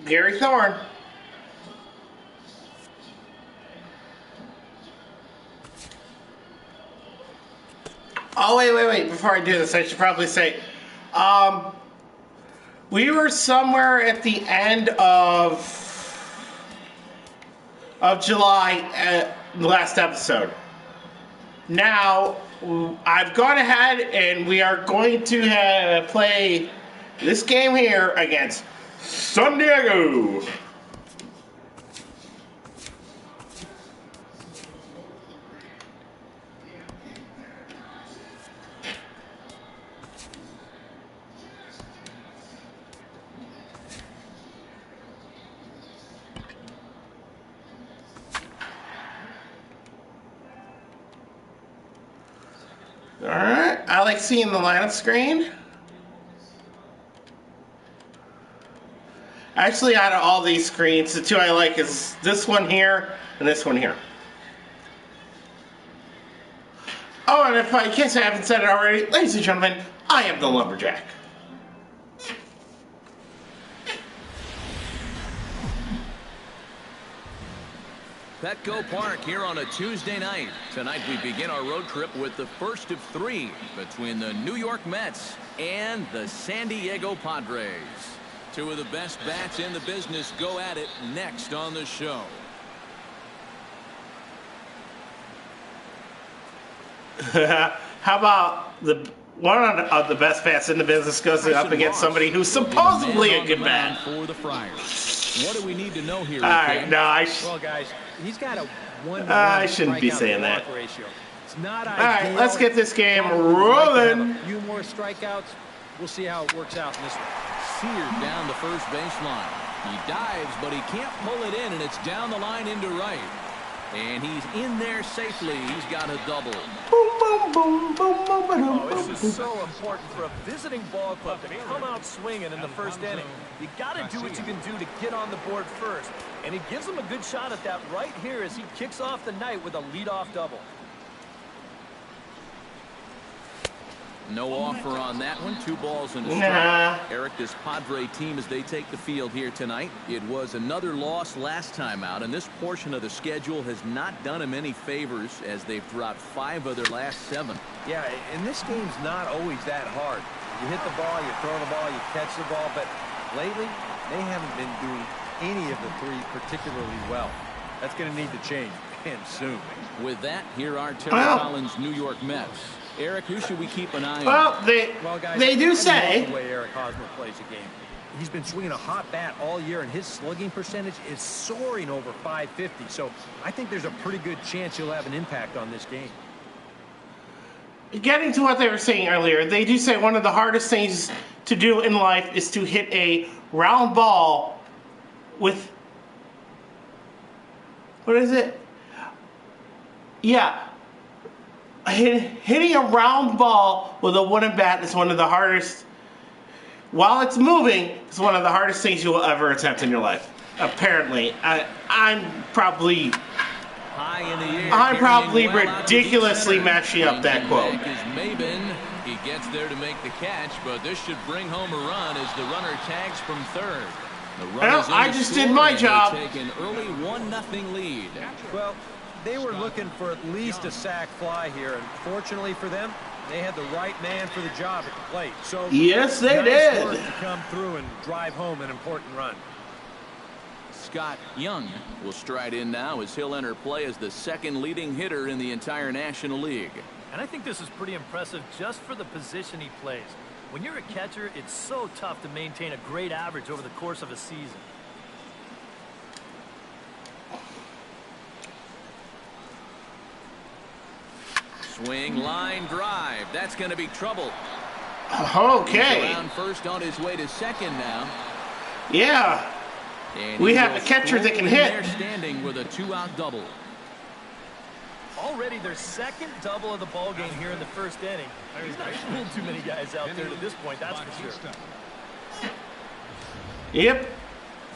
Gary Thorne. Oh, wait. Before I do this, I should probably say, we were somewhere at the end of July at the last episode. Now, I've gone ahead and we are going to play this game here against San Diego. Alright, I like seeing the lineup screen. Actually, out of all these screens, the two I like is this one here and this one here. Oh, and in case I haven't said it already, ladies and gentlemen, I am the lumberjack. Petco Park here on a Tuesday night. Tonight we begin our road trip with the first of three between the New York Mets and the San Diego Padres. Two of the best bats in the business go at it next on the show. How about one of the best bats in the business goes up against somebody who's supposedly a good bat? For the Friars. What do we need to know here? All right, no, well, guys, he's got a 1-to-1 I shouldn't be saying that. ratio. It's not all right, let's get this game rolling. A few more strikeouts. We'll see how it works out in this one. Seared down the first baseline. He dives, but he can't pull it in, and it's down the line into right. And he's in there safely. He's got a double. Oh, this is so important for a visiting ball club to come out swinging in the first inning. You got to do what you can do to get on the board first. And he gives him a good shot at that right here as he kicks off the night with a leadoff double. No offer on that one. 2 balls and a strike. Eric, this Padre team as they take the field here tonight. It was another loss last time out, and this portion of the schedule has not done them any favors as they've dropped 5 of their last 7. Yeah, and this game's not always that hard. You hit the ball, you throw the ball, you catch the ball, but lately they haven't been doing any of the 3 particularly well. That's going to need to change, and soon. With that, here are Terry Collins' New York Mets. Eric, who should we keep an eye on? Well, guys, they do say the way Eric Hosmer plays a game. He's been swinging a hot bat all year, and his slugging percentage is soaring over 550. So I think there's a pretty good chance he'll have an impact on this game. Getting to what they were saying earlier, they do say one of the hardest things to do in life is to hit a round ball with, what is it? Yeah. Hitting a round ball with a wooden bat is one of the hardest, while it's moving, it's one of the hardest things you will ever attempt in your life. Apparently. I'm probably ridiculously matching up that quote. He gets there to make the catch, but this should bring home a run as the runner tags from third. I just did my job. Take an early 1-0 lead. Well, they were looking for at least a sac fly here, and fortunately for them, they had the right man for the job at the plate. So yes, they nice did. work to come through and drive home an important run. Scott Young will stride in now as he'll enter play as the second leading hitter in the entire National League. And I think this is pretty impressive just for the position he plays. When you're a catcher, it's so tough to maintain a great average over the course of a season. Swing, line, drive. That's going to be trouble. Okay. He's around first on his way to second now. Yeah. And we have a catcher that can hit. They're standing with a 2-out double. Already their second double of the ball game here in the first inning. He's not pulled too many guys out there to this point, that's for sure. Yep.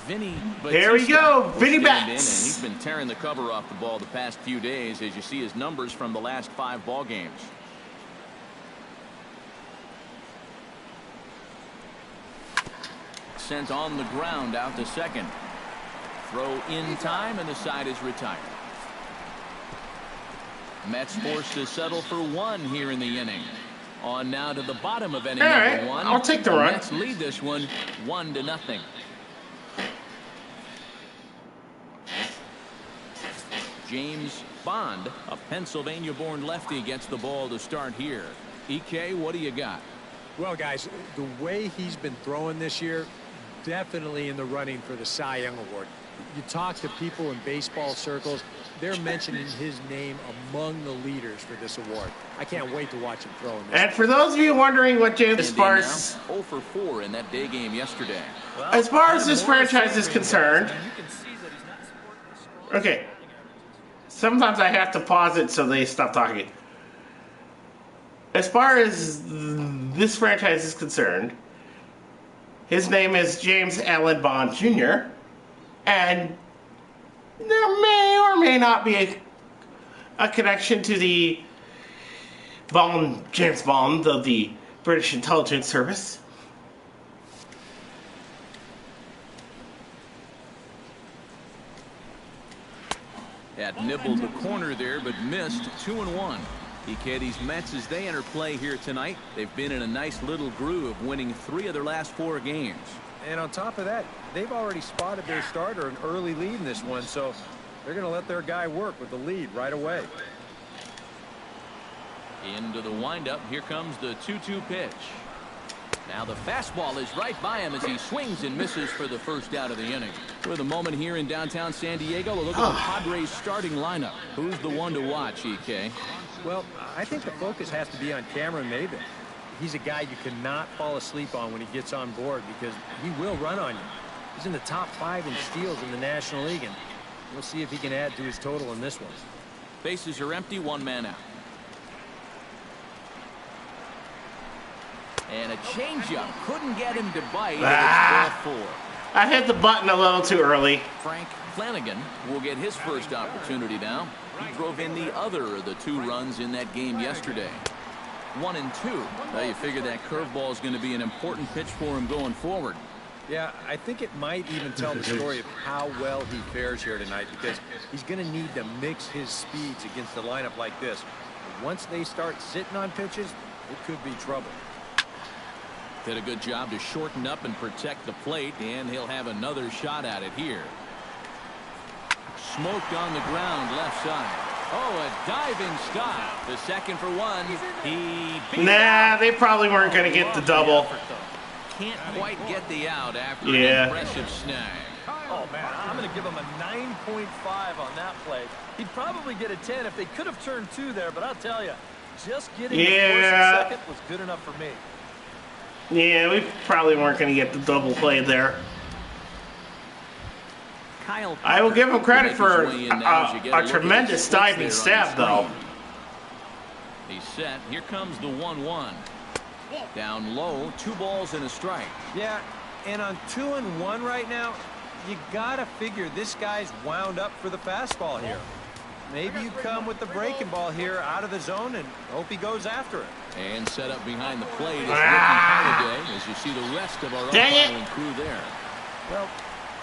Vinny there we go. Vinny bats. He's been tearing the cover off the ball the past few days as you see his numbers from the last 5 ball games. sent on the ground out to second. Throw in time, and the side is retired. Mets forced to settle for one here in the inning. On now to the bottom of inning number one. I'll take the run. Mets lead this one 1-0. James Bond, a Pennsylvania-born lefty, gets the ball to start here. EK, what do you got? Well, guys, the way he's been throwing this year, definitely in the running for the Cy Young Award. You talk to people in baseball circles, they're mentioning his name among the leaders for this award. I can't wait to watch him throw in this. And for those of you wondering what James, as far as 0 for 4 in that day game yesterday. as far as this franchise is concerned, okay. Sometimes I have to pause it so they stop talking. As far as this franchise is concerned, his name is James Allen Bond Jr., and there may or may not be a connection to the James Bond of the British Intelligence Service. Had nibbled the corner there, but missed. 2-1. EK, these Mets, as they enter play here tonight, they've been in a nice little groove, winning 3 of their last 4 games. And on top of that, they've already spotted their starter an early lead in this one, so they're going to let their guy work with the lead right away. Into the windup. Here comes the 2-2 pitch. Now the fastball is right by him as he swings and misses for the first out of the inning. With a moment here in downtown San Diego, a look at the Padres starting lineup. Who's the one to watch, EK? Well, I think the focus has to be on Cameron Maybin. He's a guy you cannot fall asleep on when he gets on board because he will run on you. He's in the top 5 in steals in the National League, and we'll see if he can add to his total in this one. Bases are empty, 1 man out. And a changeup couldn't get him to bite. It's ball 4. I hit the button a little too early. Frank Flanagan will get his first opportunity now. He drove in the other of the 2 runs in that game yesterday. 1 and 2. Now you figure that curveball is going to be an important pitch for him going forward. Yeah, I think it might even tell the story of how well he fares here tonight because he's going to need to mix his speeds against a lineup like this. And once they start sitting on pitches, it could be trouble. Did a good job to shorten up and protect the plate, and he'll have another shot at it here. Smoked on the ground left side. Oh, a diving stop. The second for 1. He beat They probably weren't going to get the double. Can't quite get the out after an impressive snag. Oh, man, I'm going to give him a 9.5 on that play. He'd probably get a 10 if they could have turned 2 there, but I'll tell you, just getting the first and second was good enough for me. Yeah, we probably weren't going to get the double play there. Kyle I will give him credit for a tremendous diving stab, though. He's set. Here comes the 1-1. Down low, 2 balls and a strike. Yeah, and on 2-1 right now, you got to figure this guy's wound up for the fastball here. Maybe you come with the breaking ball here out of the zone and hope he goes after it. And set up behind the plate is Ricky Holiday, as you see the rest of our umpiring crew there. Well,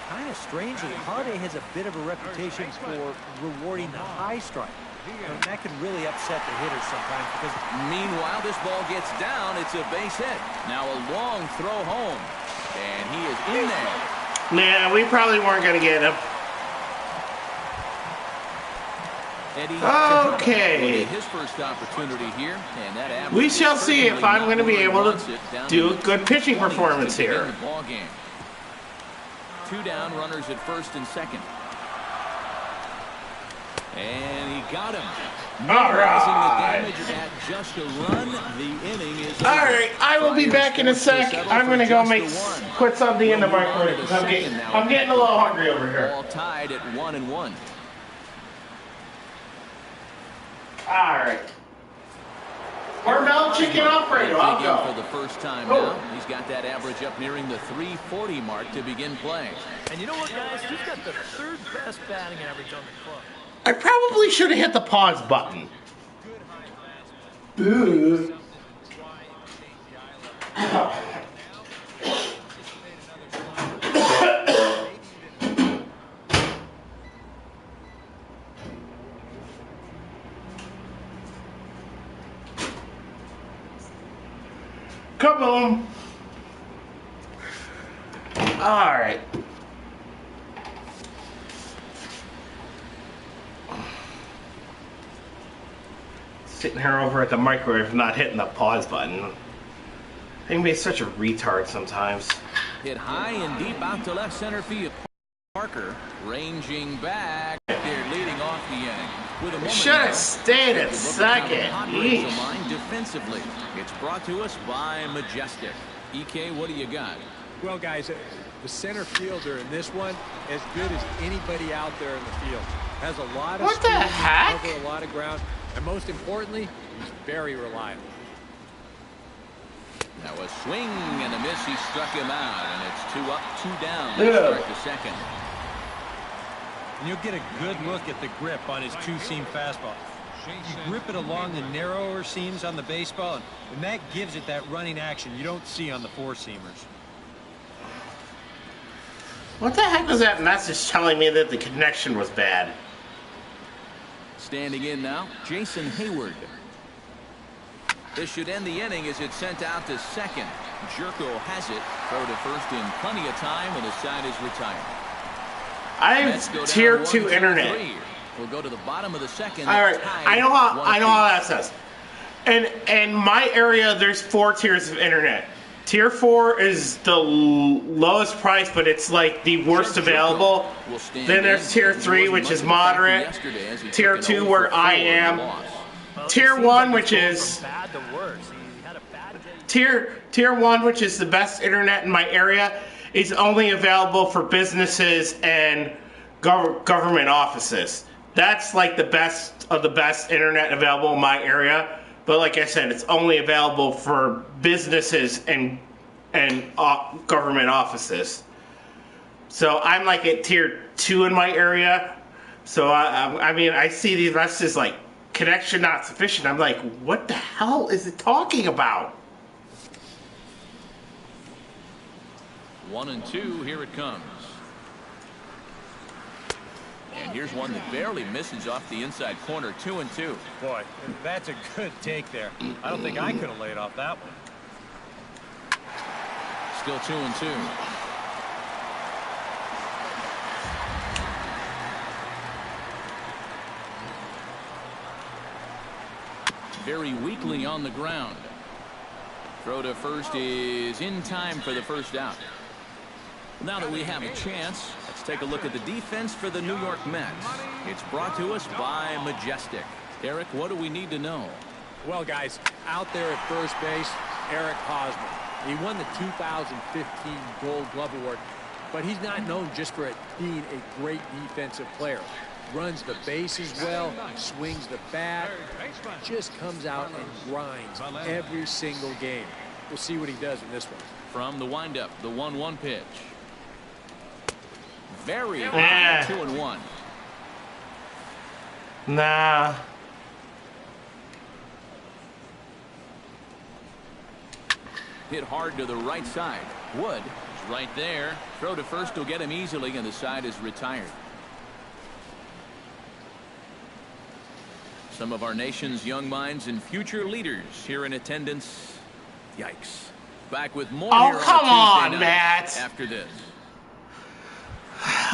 kind of strangely, Holiday has a bit of a reputation for rewarding the high strike. And that can really upset the hitters sometimes because... Meanwhile, this ball gets down. It's a base hit. Now a long throw home. And he is in there. Nah, we probably weren't going to get him. Okay. His first opportunity here, and that we shall see if I'm going to be able to do a good pitching performance here. 2 down, runners at first and second. And he got him. All right. Just a run, the inning is all right, I will be back in a sec. I'm going to go put something in the microwave because I'm getting a little hungry over here. All tied at 1-1. All right. Hormel Chicken Alfredo. I'll go. For the first time now. He's got that average up nearing the 340 mark to begin play. And you know what, guys? He's got the 3rd best batting average on the club. I probably should have hit the pause button. Boo. Kaboom! Alright. Sitting here over at the microwave, not hitting the pause button. I can be such a retard sometimes. Hit high and deep out to left center field. Parker ranging back there, leading off the inning. With a moment Should have stayed at second. Defensively, it's brought to us by Majestic. EK, what do you got? Well, guys, the center fielder in this one, as good as anybody out there in the field. Has a lot of What the heck? cover a lot of ground, and most importantly, he's very reliable. Now a swing and a miss. He struck him out, and it's 2 up, 2 down. Yeah. Start the second. And you'll get a good look at the grip on his two-seam fastball. You grip it along the narrower seams on the baseball, and that gives it that running action you don't see on the four-seamers. What the heck was that message telling me that the connection was bad? Standing in now, Jason Hayward. This should end the inning as it's sent out to second. Jerko has it. Throw to first in plenty of time, and his side is retired. I Mets go have down tier 1, 2 2, internet. 3. We'll go to the bottom of the second. Alright, tied I know how that apiece. says. And in my area, there's 4 tiers of internet. Tier 4 is the lowest price, but it's like the worst available. Then there's Tier 3, which is moderate. Tier 2, where I am. Well, Tier it seems 1, like which it's is going from bad to worse. He had a bad day. Tier 1, which is the best internet in my area, is only available for businesses and government offices. That's like the best of the best internet available in my area. But like I said, it's only available for businesses and government offices. So I'm like at tier 2 in my area. So I mean, I see these messages like connection not sufficient. I'm like, what the hell is it talking about? 1 and 2, here it comes. And here's one that barely misses off the inside corner. 2 and 2. Boy, that's a good take there. I don't think I could have laid off that one. Still 2 and 2. Very weakly on the ground. Throw to first is in time for the first out. Now that we have a chance, let's take a look at the defense for the New York Mets. It's brought to us by Majestic. Eric, what do we need to know? Well, guys, out there at first base, Eric Hosmer. He won the 2015 Gold Glove Award, but he's not known just for being a great defensive player. Runs the bases well, swings the bat, just comes out and grinds every single game. We'll see what he does in this one. From the windup, the 1-1 pitch. Very high, 2-1. Nah. Hit hard to the right side. Wood is right there. Throw to first will get him easily, and the side is retired. Some of our nation's young minds and future leaders here in attendance. Yikes. Back with more Oh, here come on a on, Tuesday night Matt. after this.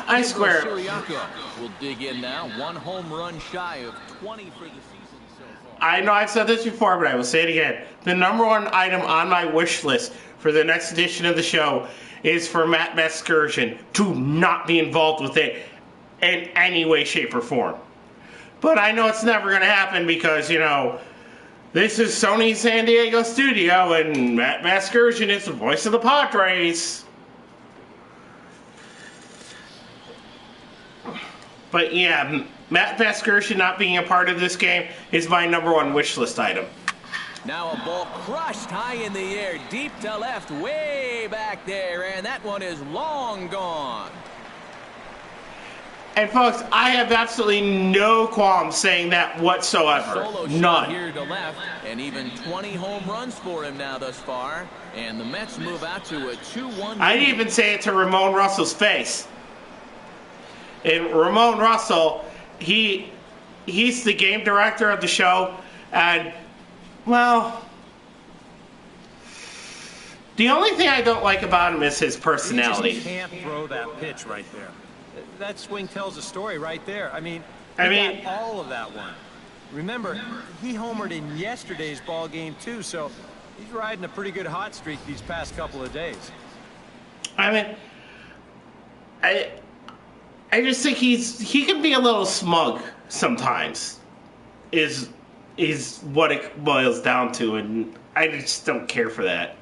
I swear. Siriaco will dig in now. 1 home run shy of 20 for the season so far. I know I've said this before, but I will say it again. The #1 item on my wish list for the next edition of the show is for Matt Vasgersian to not be involved with it in any way, shape, or form. But I know it's never going to happen because, you know, this is Sony San Diego studio and Matt Vasgersian is the voice of the Padres. But yeah, Matt Vasgersian not being a part of this game is my #1 wish list item. Now a ball crushed high in the air, deep to left, way back there, and that one is long gone. And folks, I have absolutely no qualms saying that whatsoever. Solo shot None. here to left, and even 20 home runs for him now thus far. And the Mets move out to a 2-1. I'd even say it to Ramon Russell's face. And Ramon Russell, he's the game director of the show, and well, The only thing I don't like about him is his personality. He just can't throw that pitch right there. That swing tells a story right there. I mean, got all of that one. Remember, he homered in yesterday's ball game too, so he's riding a pretty good hot streak these past couple of days. I mean, I just think he can be a little smug sometimes. Is what it boils down to, and I just don't care for that.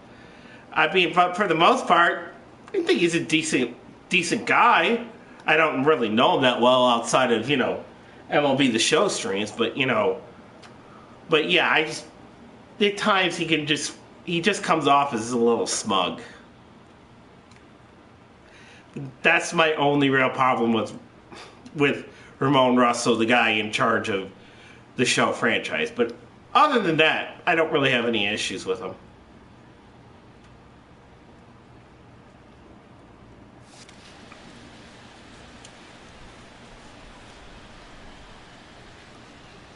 I mean, but for the most part, I think he's a decent guy. I don't really know him that well outside of, MLB The Show streams, but yeah, I just, at times he just comes off as a little smug. That's my only real problem with Ramon Russell, the guy in charge of the Show franchise. But other than that, I don't really have any issues with him.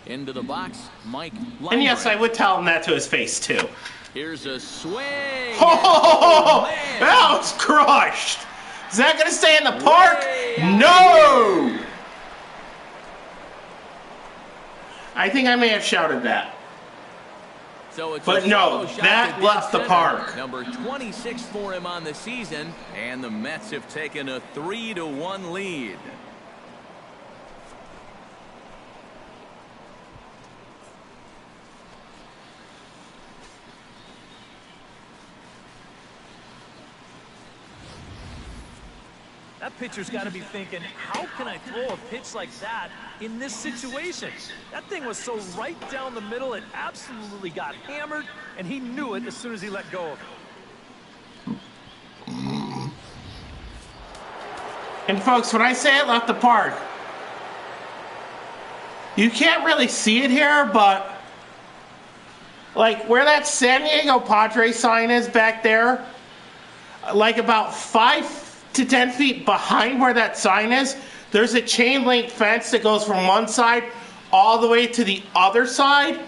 Into the box, Mike Lumberjack. And yes, I would tell him that to his face, too. Here's a swing. Oh, that was crushed. Is that going to stay in the park? No! I think I may have shouted that. So it's but no, that left the park. Number 26 for him on the season, and the Mets have taken a 3-1 lead. That pitcher's got to be thinking, how can I throw a pitch like that in this situation? That thing was so right down the middle, it absolutely got hammered, and he knew it as soon as he let go of it. And folks, when I say it left the park, you can't really see it here, but like where that San Diego Padres sign is back there, like about 5 to 10 feet behind where that sign is, there's a chain link fence that goes from one side all the way to the other side.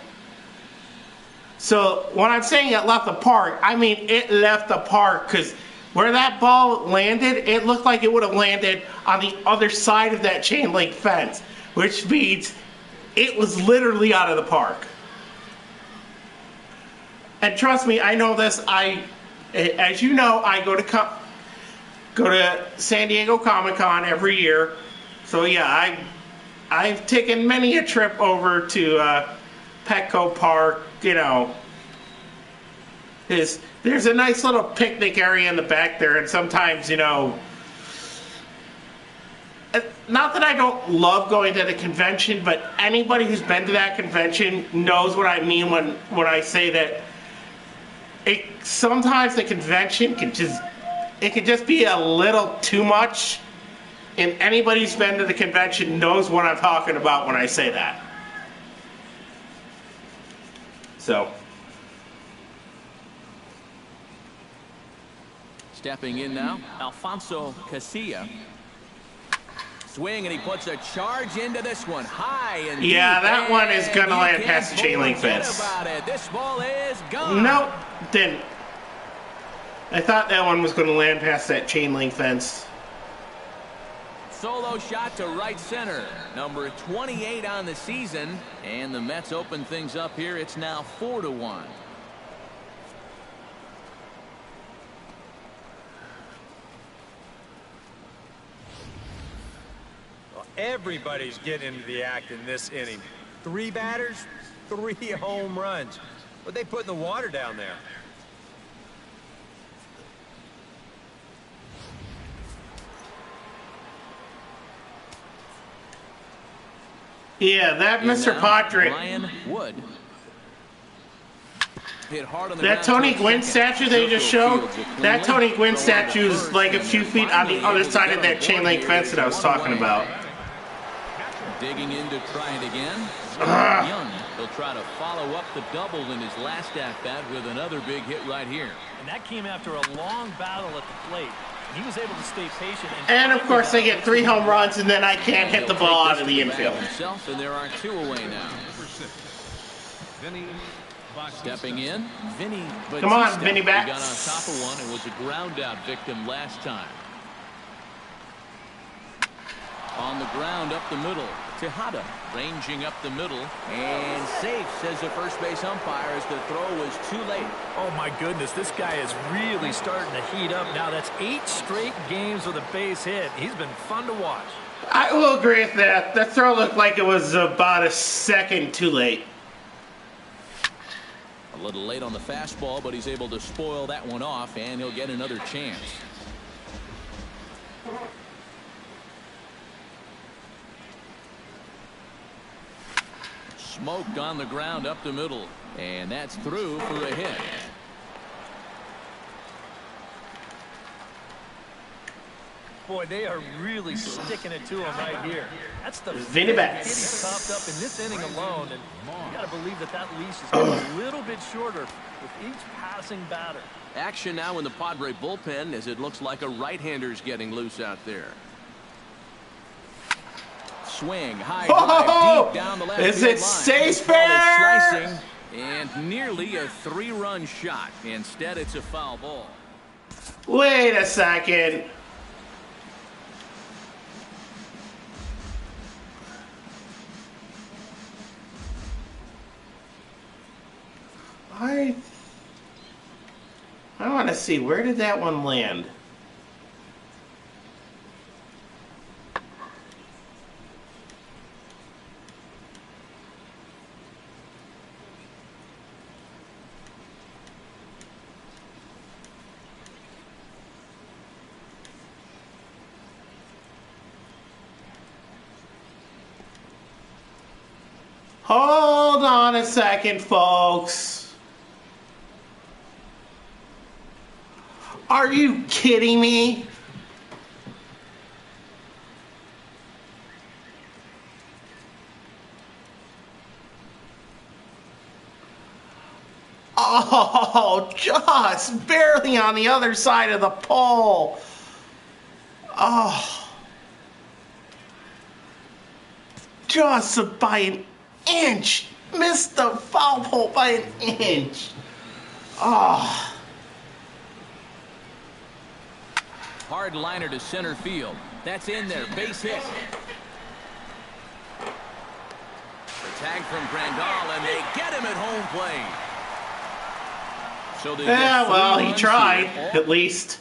So when I'm saying it left the park, I mean it left the park, because where that ball landed, it looked like it would have landed on the other side of that chain link fence, which means it was literally out of the park. And trust me, I know this. As you know, I go to San Diego Comic-Con every year. So yeah, I've taken many a trip over to Petco Park. There's a nice little picnic area in the back there, and sometimes, not that I don't love going to the convention, but anybody who's been to that convention knows what I mean when I say that sometimes the convention can just be a little too much, and anybody who's been to the convention knows what I'm talking about when I say that. So. Stepping in now, Alfonso Casilla. Swing, and he puts a charge into this one. High and deep, that one is going to land past the chain link fence. This ball is gone. Nope, didn't. I thought that one was going to land past that chain link fence. Solo shot to right center. Number 28 on the season. And the Mets open things up here. It's now 4-1. Well, everybody's getting into the act in this inning. 3 batters, 3 home runs. What they put in the water down there? Yeah, that Mr. Padre. Ryan Wood. Hit hard on the that Tony Gwynn statue they just showed, that Tony Gwynn statue is like a few feet on the other side of that chain link fence that I was talking about. Digging in to try it again. Young, he'll try to follow up the double in his last at-bat with another big hit right here. And that came after a long battle at the plate. He was able to stay patient. And of course, they get 3 home runs, and then I can't hit the ball out of the infield. Himself, and there are 2 away now. Stepping in, Vinny Batista. Come on, Vinny He got on Bats. top of one and was a ground out victim last time. On the ground up the middle, Tejada ranging up the middle and safe, says the first base umpire, as the throw was too late. Oh my goodness, this guy is really starting to heat up now. That's 8 straight games with a base hit. He's been fun to watch. I will agree with that. That throw looked like it was about a second too late. A little late on the fastball, but he's able to spoil that one off, and he'll get another chance. Smoked on the ground up the middle, and that's through for a hit. Boy, they are really sticking it to him right here. That's the Vinny Bats. hit he's topped up in this inning alone, and you got to believe that that leash is getting a little bit shorter with each passing batter. Action now in the Padre bullpen, as it looks like a right-hander's getting loose out there. Swing, high drive, deep down the left Is field it line. safe This ball is there? slicing, and nearly a 3-run shot. Instead, it's a foul ball. Wait a second. I want to see, where did that one land? Hold on a second, folks. Are you kidding me? Oh, just barely on the other side of the pole. Oh. Just by an inch. Missed the foul pole by an inch. Oh. Hard liner to center field. That's in there. Base hit. The tag from Grandal, and they get him at home plate. So they Yeah, well, he runs tried, here. at least.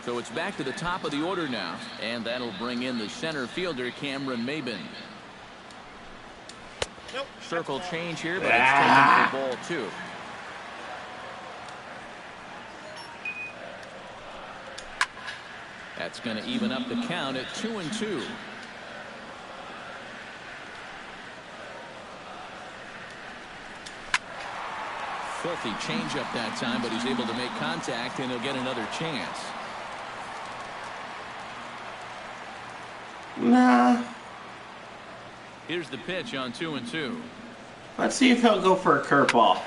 So it's back to the top of the order now, and that'll bring in the center fielder, Cameron Maben. Circle change here, but it's taken for ball 2. That's going to even up the count at 2-2. Filthy changeup that time, but he's able to make contact, and he'll get another chance. Nah. Here's the pitch on 2-2. Let's see if he'll go for a curveball.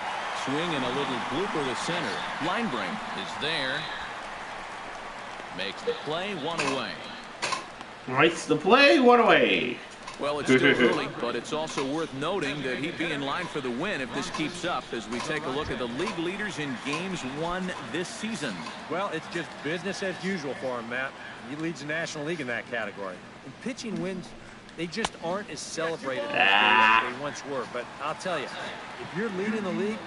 Swing and a little blooper to center. Line break is there. Makes the play, 1 away. Makes the play, 1 away. Well, it's still early, but it's also worth noting that he'd be in line for the win if this keeps up, as we take a look at the league leaders in games won this season. Well, it's just business as usual for him, Matt. He leads the National League in that category. And pitching wins, they just aren't as celebrated as they once were. But I'll tell you, if you're leading the league,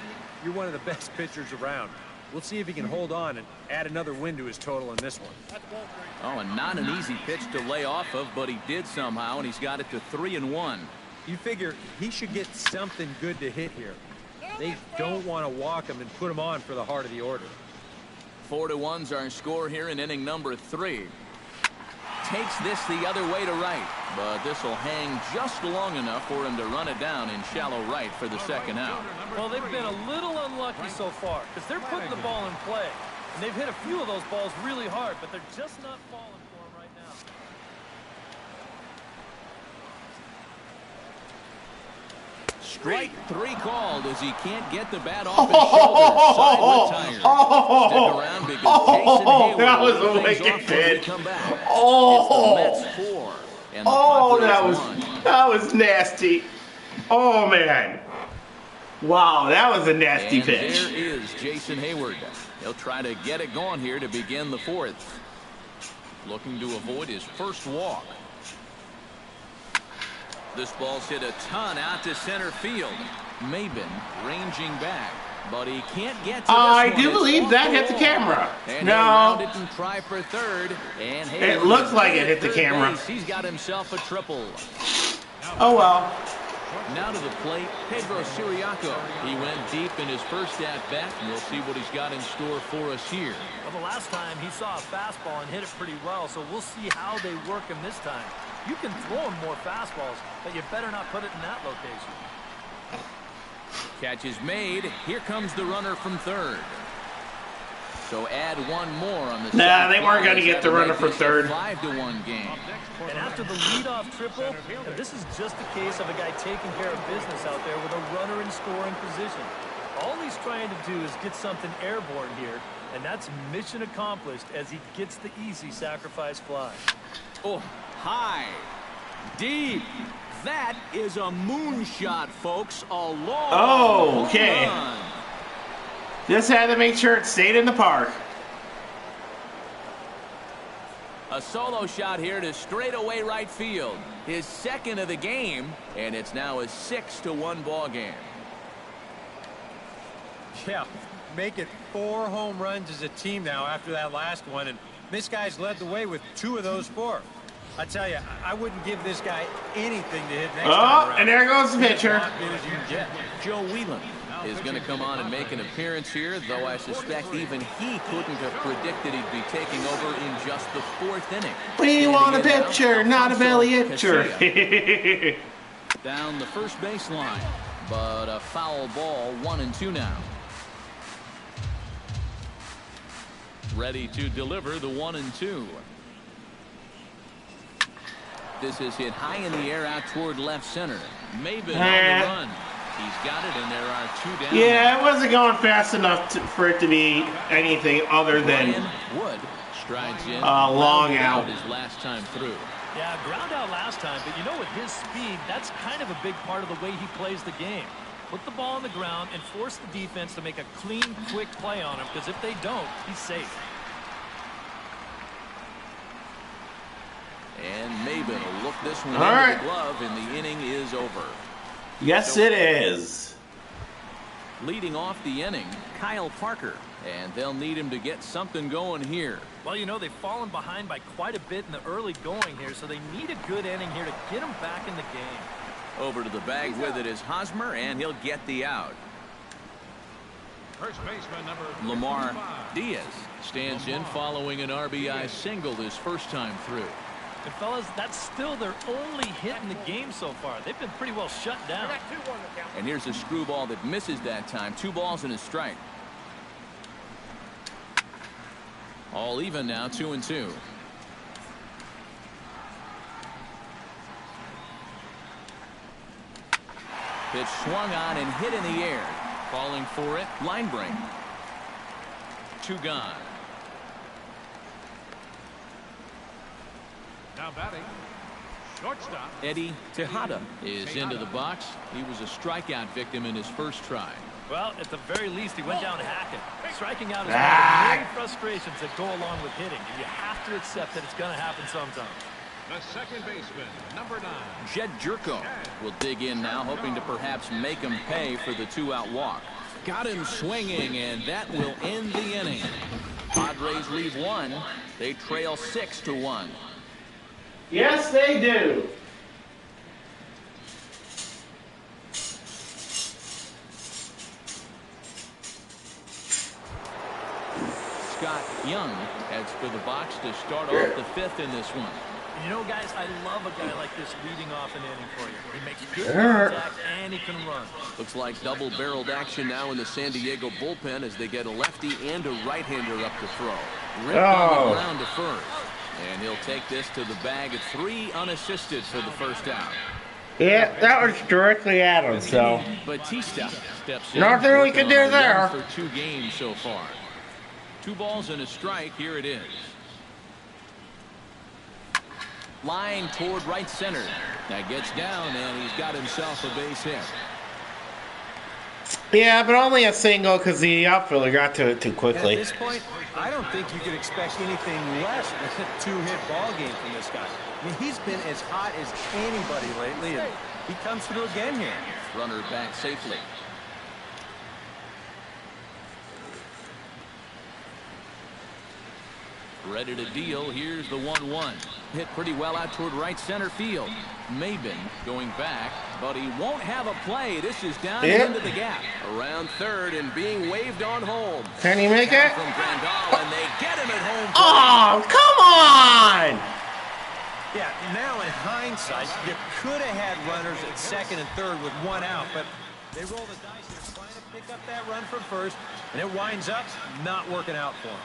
you're one of the best pitchers around. We'll see if he can hold on and add another win to his total in this one. Oh, and not an easy pitch to lay off of, but he did somehow, and he's got it to 3-1. You figure he should get something good to hit here. They don't want to walk him and put him on for the heart of the order. 4-1's our score here in inning number 3. Takes this the other way to right, but this will hang just long enough for him to run it down in shallow right for the second out. Well, they've been a little unlucky so far because they're putting the ball in play. And they've hit a few of those balls really hard, but they're just not falling for them right now. Strike 3 called as he can't get the bat off his shoulder. Side retired. Stick around because Jason Hayward that was will a lead things wicked off when we pitch. come back. Oh. It's the Mets 4 and the Oh, Padres 1. that was nasty. Oh, man. Wow, that was a nasty And pitch. there is Jason Hayward. He'll try to get it going here to begin the fourth. Looking to avoid his first walk. This ball's hit a ton out to center field. Maben ranging back, but he can't get to this I one. do It's believe off that the hit the wall. camera. And he'll round it No. and try for third. And It looks like it hit the camera. base. He's got himself a triple. Oh well. Now to the plate, Pedro Siriaco. He went deep in his first at-bat, and we'll see what he's got in store for us here. Well, the last time he saw a fastball and hit it pretty well, so we'll see how they work him this time. You can throw him more fastballs, but you better not put it in that location. Catch is made. Here comes the runner from third. So add one more on the Nah, they weren't going gonna get the runner from third. 5-1 game. And after the leadoff triple, this is just a case of a guy taking care of business out there with a runner in scoring position. All he's trying to do is get something airborne here, and that's mission accomplished as he gets the easy sacrifice fly. Oh, high, deep. That is a moonshot, folks. A long Oh, okay. home run. Just had to make sure it stayed in the park. A solo shot here to straightaway right field. His second of the game, and it's now a 6-1 ball game. Yeah, make it 4 home runs as a team now after that last one, and this guy's led the way with 2 of those 4. I tell you, I wouldn't give this guy anything to hit next time Oh, around. and there goes the pitcher. As good as you can get. Joe Whelan is going to come on and make an appearance here, though I suspect even he couldn't have predicted he'd be taking over in just the 4th inning. We want a Standing in now, pitcher, not a belly Alfonso itcher. Down the first baseline, but a foul ball, 1-2 now. Ready to deliver the 1-2. This is hit high in the air out toward left center. Maben on the run. He's got it, and there are 2 down. Yeah, it wasn't going fast enough for it to be anything other than Ryan Wood strides in. long grounded out. his last time through. Yeah, ground out last time, but you know, with his speed, that's kind of a big part of the way he plays the game. Put the ball on the ground and force the defense to make a clean, quick play on him, because if they don't, he's safe. And Maben will look this one All into right. the glove, and the inning is over. Yes, it is. Leading off the inning, Kyle Parker, and they'll need him to get something going here. Well, you know, they've fallen behind by quite a bit in the early going here, so they need a good inning here to get them back in the game. Over to the bag with it is Hosmer, and he'll get the out. First baseman number Lamar 55. Diaz stands in following an RBI single his first time through. And fellas, that's still their only hit in the game so far. They've been pretty well shut down. And here's a screwball that misses that time. 2 balls and a strike. All even now, 2-2. Pitch swung on and hit in the air. Falling for it, line break. 2 gone. Now batting, shortstop. Eddie Tejada is into the box. He was a strikeout victim in his first try. Well, at the very least, he went down hacking. Striking out is one of the many frustrations that go along with hitting, and you have to accept that it's going to happen sometime. The second baseman, number 9. Jed Jerko will dig in now, hoping to perhaps make him pay for the 2-out walk. Got him swinging, and that will end the inning. Padres leave 1. They trail 6-1. Yes, they do. Scott Young heads for the box to start off the 5th in this one. You know, guys, I love a guy like this leading off an inning for you. He makes good contact, and he can run. Looks like double-barreled action now in the San Diego bullpen as they get a lefty and a right-hander up to throw. Ripped on the ground to first. And he'll take this to the bag at 3 unassisted for the first out. Yeah, that was directly at him, so. Batista steps in. Nothing we can do working on a there. run for 2 games so far. 2 balls and a strike. Here it is. Line toward right center. That gets down, and he's got himself a base hit. Yeah, but only a single because the outfielder got to it too At quickly. this point, I don't think you could expect anything less than a two-hit ball game from this guy. I mean, he's been as hot as anybody lately, and he comes through again here. Runner back safely. Ready to deal. Here's the 1-1. Hit pretty well out toward right center field. Maben going back, but he won't have a play. This is down into the gap. Around third and being waved on home. Can he make it? From Grandal, and they get him at home. Oh, come on! Yeah, now in hindsight, you could have had runners at second and third with one out, but they roll the dice here trying to pick up that run from first, and it winds up not working out for him.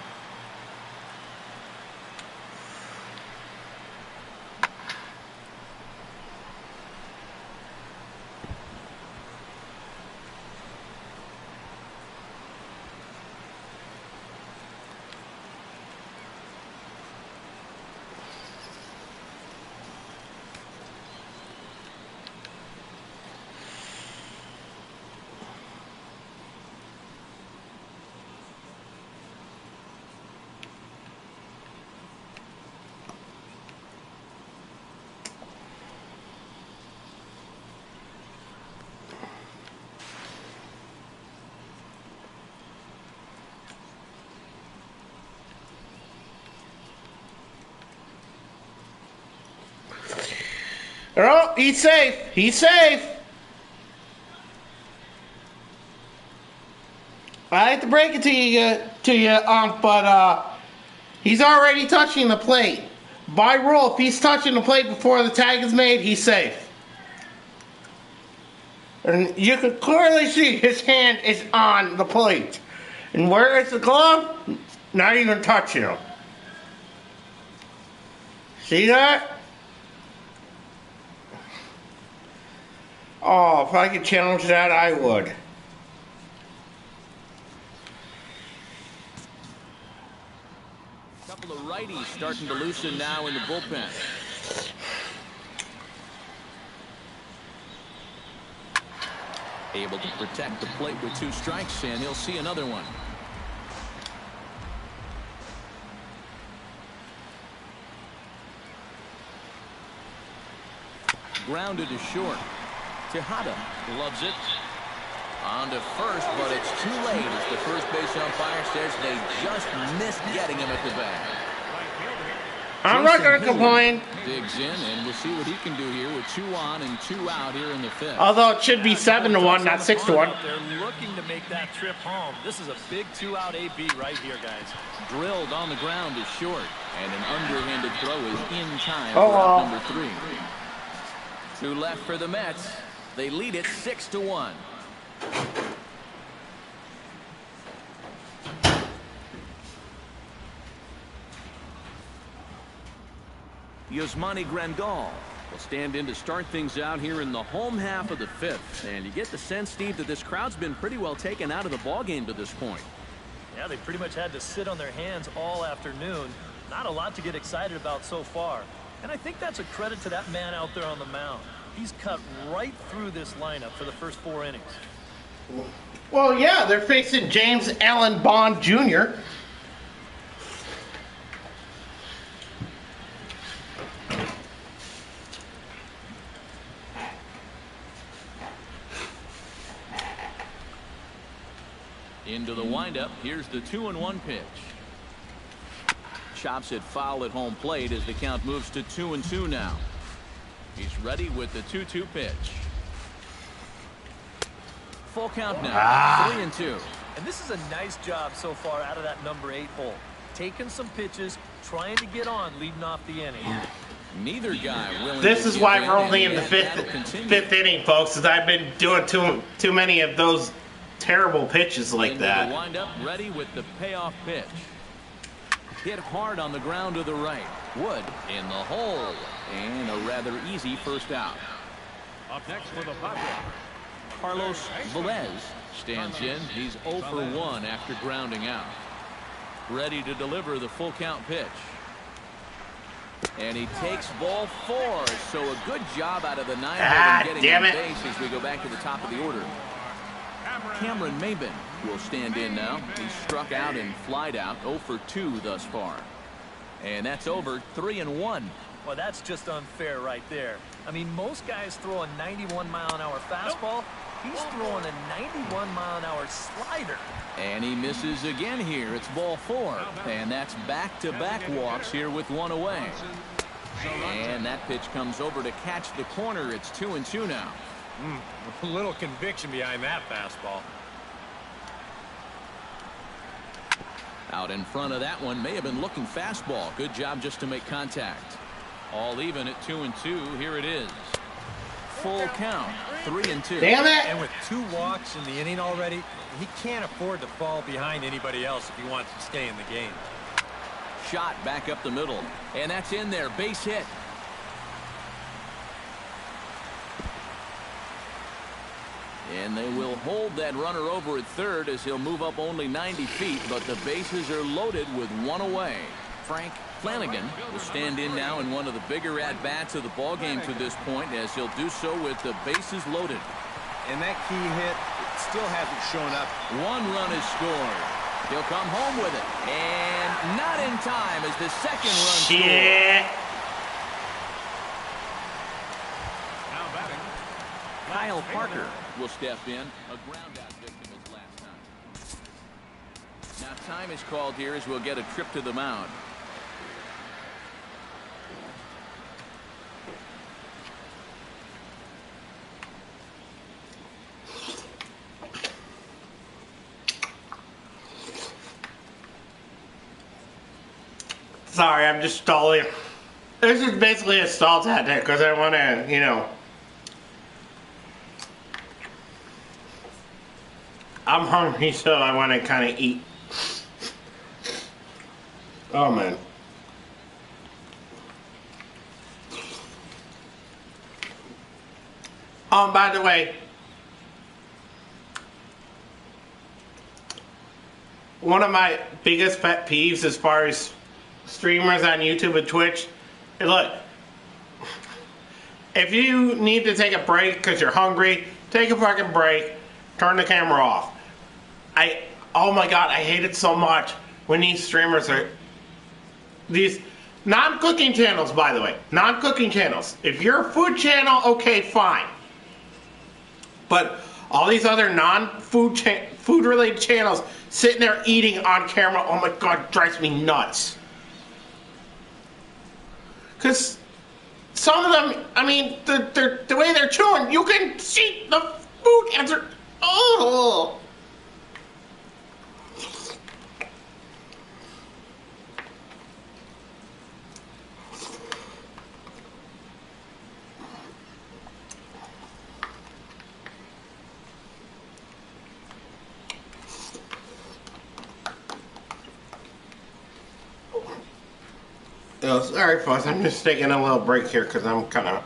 Oh, he's safe. He's safe. I hate to break it to you, but he's already touching the plate. By rule, if he's touching the plate before the tag is made, he's safe. And you can clearly see his hand is on the plate. And where is the glove? Not even touching him. See that? Oh, if I could challenge that, I would. Couple of righties starting to loosen now in the bullpen. Able to protect the plate with 2 strikes, and he'll see another one. Grounded to short. Tejada loves it. On to first, but it's too late as the first base umpire says they just missed getting him at the bag. I'm not going to complain. Digs in, and we'll see what he can do here with 2 on and 2 out here in the 5th. Although it should be 7-1, not 6-1. They're looking to make that trip home. This is a big 2-out AB right here, guys. Drilled on the ground is short, and an underhanded throw is in time Oh, for out well. number 3. 2 left for the Mets. They lead it 6-1. Yasmani Grandal will stand in to start things out here in the home half of the 5th. And you get the sense, Steve, that this crowd's been pretty well taken out of the ballgame to this point. Yeah, they pretty much had to sit on their hands all afternoon. Not a lot to get excited about so far. And I think that's a credit to that man out there on the mound. He's cut right through this lineup for the first 4 innings. Well, yeah, they're facing James Allen Bond Jr. Into the windup. Here's the 2-1 pitch. Chops it foul at home plate as the count moves to 2-2 now. He's ready with the 2-2 pitch. Full count now. 3-2. And this is a nice job so far out of that number 8 hole. Taking some pitches, trying to get on, leading off the inning. Neither guy willing. This to is give why in, we're only in and the that'll fifth continue. inning, folks, because I've been doing too many of those terrible pitches like Into that. the windup, ready with the payoff pitch. Hit hard on the ground to the right. Wood in the hole. And a rather easy first out. Up next for the Padres. Carlos Velez stands in. He's 0 for 1 after grounding out. Ready to deliver the full count pitch. And he takes ball 4. So a good job out of the 9-hole in getting on base as we go back to the top of the order. Cameron Maben will stand in now. He's struck out and flied out, 0 for 2 thus far. And that's over 3-1. Well, that's just unfair right there. I mean, most guys throw a 91-mile-an-hour fastball. He's throwing a 91-mile-an-hour slider. And he misses again here. It's ball 4. And that's back-to-back walks here with 1 away. And that pitch comes over to catch the corner. It's 2-2 now. A little conviction behind that fastball. Out in front of that one, may have been looking fastball. Good job just to make contact. All even at 2-2. Here it is. Full count, 3-2. Damn it! And with 2 walks in the inning already, he can't afford to fall behind anybody else if he wants to stay in the game. Shot back up the middle. And that's in there. Base hit. And they will hold that runner over at third as he'll move up only 90 feet, but the bases are loaded with 1 away. Frank Flanagan will stand in now in one of the bigger at-bats of the ballgame to this point, as he'll do so with the bases loaded. And that key hit still hasn't shown up. 1 run is scored. He'll come home with it. And not in time as the second run Shit. scored. Kyle Parker will step in. A ground-out victim his last time. Now time is called here as we'll get a trip to the mound. Sorry, I'm just stalling. This is basically a stall tactic because I want to, you know. I'm hungry, so I want to kind of eat. Oh, man. By the way, one of my biggest pet peeves as far as streamers on YouTube and Twitch, hey, look, if you need to take a break because you're hungry, take a fucking break, turn the camera off. Oh my god, I hate it so much when these streamers are, these non-cooking channels, by the way, non-cooking channels. If you're a food channel, okay, fine. But all these other non-food food-related channels sitting there eating on camera, oh my god, it drives me nuts. Because some of them, I mean, the way they're chewing, you can see the food and they're, oh. Oh, sorry, folks. I'm just taking a little break here because I'm kind of.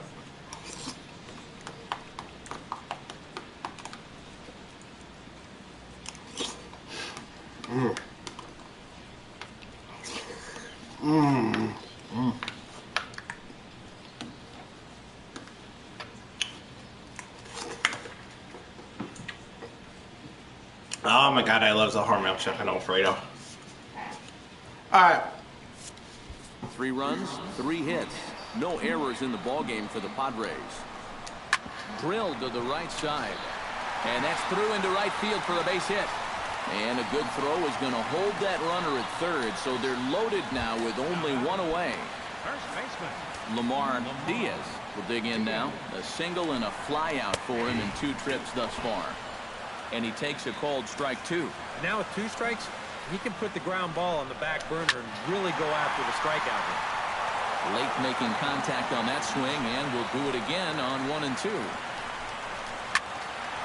Oh my god, I love the Hormel chip and Alfredo. Alright. 3 runs, 3 hits. No errors in the ballgame for the Padres. Drilled to the right side. And that's through into right field for a base hit. And a good throw is going to hold that runner at third, so they're loaded now with only 1 away. First baseman Lamar Diaz will dig in now. A single and a fly out for him in 2 trips thus far. And he takes a called strike 2. Now with 2 strikes, he can put the ground ball on the back burner and really go after the strikeout here. Lake making contact on that swing, and will do it again on 1 and 2.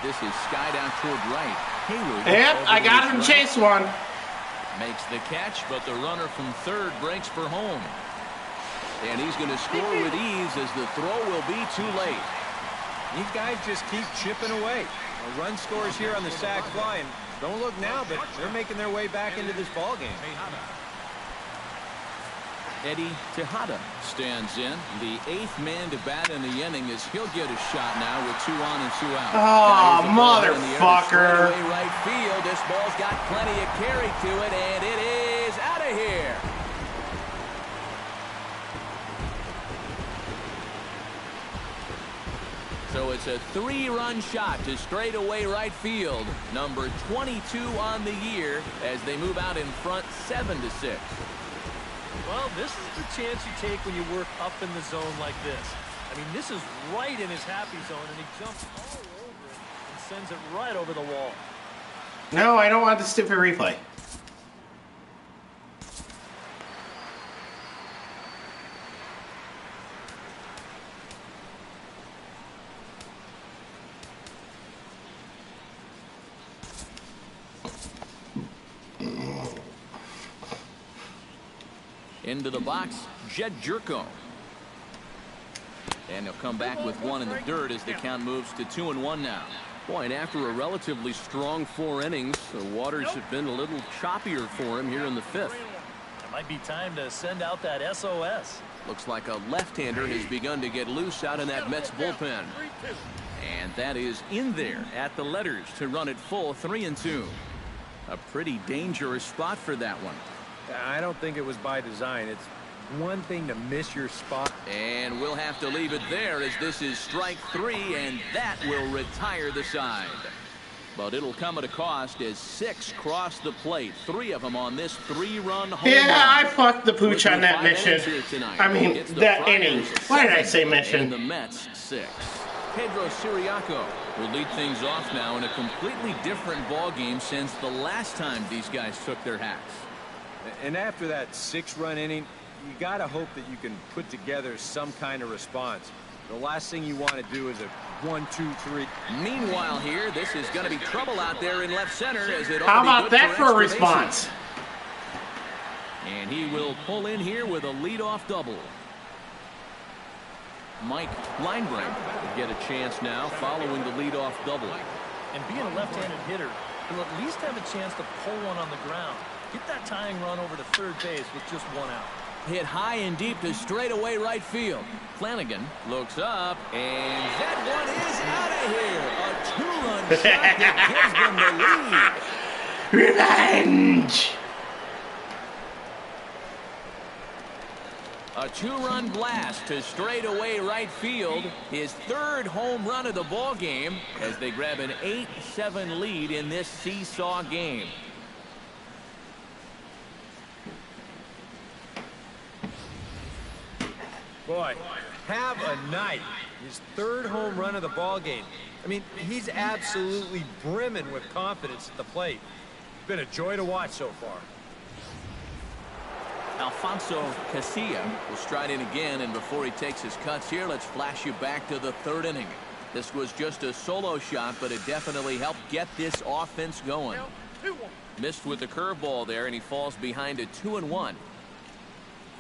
This is skied out toward right. Hayward. Yep, I got him right. chase one. Makes the catch, but the runner from third breaks for home. And he's going to score with ease as the throw will be too late. These guys just keep chipping away. A run scores here on the sac fly, and don't look now, but they're making their way back into this ball game. Eddie Tejada stands in. The 8th man to bat in the inning as he'll get a shot now with 2 on and 2 out. Oh, motherfucker. Right field. This ball's got plenty of carry to it, and it is out of here. So it's a 3-run shot to straightaway right field. Number 22 on the year as they move out in front 7-6. Well, this is the chance you take when you work up in the zone like this. I mean, this is right in his happy zone, and he jumps all over it and sends it right over the wall. No, I don't want the stupid replay. Into the box, Jed Jerko. And he'll come back with 1 in the dirt as the count moves to 2-1 now. Boy, and after a relatively strong 4 innings, the waters have been a little choppier for him here in the 5th. It might be time to send out that SOS. Looks like a left-hander has begun to get loose out in that Mets bullpen. And that is in there at the letters to run it full 3-2. A pretty dangerous spot for that one. I don't think it was by design. It's one thing to miss your spot. And we'll have to leave it there as this is strike 3, and that will retire the side. But it'll come at a cost as 6 cross the plate. 3 of them on this 3-run home run. Yeah, I fucked the pooch on that mission. I mean, that inning. Why did I say mission? And the Mets 6. Pedro Siriaco will lead things off now in a completely different ball game since the last time these guys took their hats. And after that 6-run inning, you got to hope that you can put together some kind of response. The last thing you want to do is a 1-2-3. Meanwhile here, this is going to be trouble out there in left center. As it How about that for a response? And he will pull in here with a leadoff double. Mike Linebrand will get a chance now following the leadoff double. And being a left-handed hitter, he'll at least have a chance to pull one on the ground. Get that tying run over to third base with just 1 out. Hit high and deep to straightaway right field. Flanagan looks up, and that one is out of here. A 2-run shot that gives them the lead. Revenge! A 2-run blast to straightaway right field. His 3rd home run of the ball game as they grab an 8-7 lead in this seesaw game. Boy, have a night. His 3rd home run of the ball game. I mean, he's absolutely brimming with confidence at the plate. It's been a joy to watch so far. Alfonso Casilla will stride in again, and before he takes his cuts here, let's flash you back to the 3rd inning. This was just a solo shot, but it definitely helped get this offense going. Missed with the curveball there, and he falls behind a 2-1.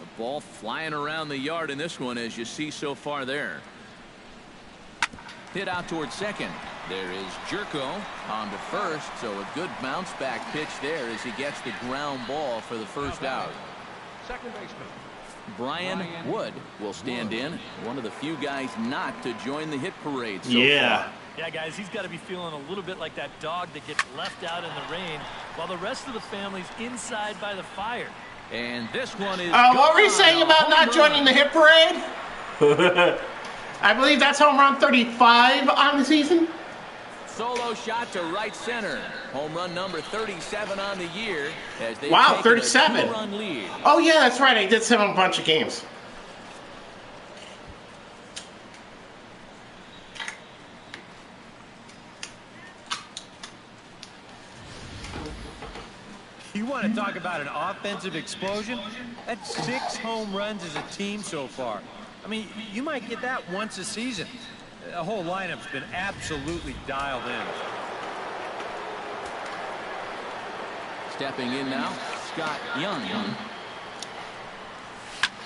The ball flying around the yard in this one, as you see so far there. Hit out towards second. There is Jerko on to first, so a good bounce back pitch there as he gets the ground ball for the first out. Second baseman Brian Wood will stand in, one of the few guys not to join the hit parade so Yeah. far. Yeah, guys, he's got to be feeling a little bit like that dog that gets left out in the rain while the rest of the family's inside by the fire. And this one is... What were you saying about not joining the hit parade? I believe that's home run 35 on the season. Solo shot to right center. Home run number 37 on the year. As they Wow, take 37. a 2-run lead. Oh, yeah, that's right. I did send him a bunch of games. You want to talk about an offensive explosion? That's 6 home runs as a team so far. I mean, you might get that once a season. The whole lineup's been absolutely dialed in. Stepping in now, Scott Young.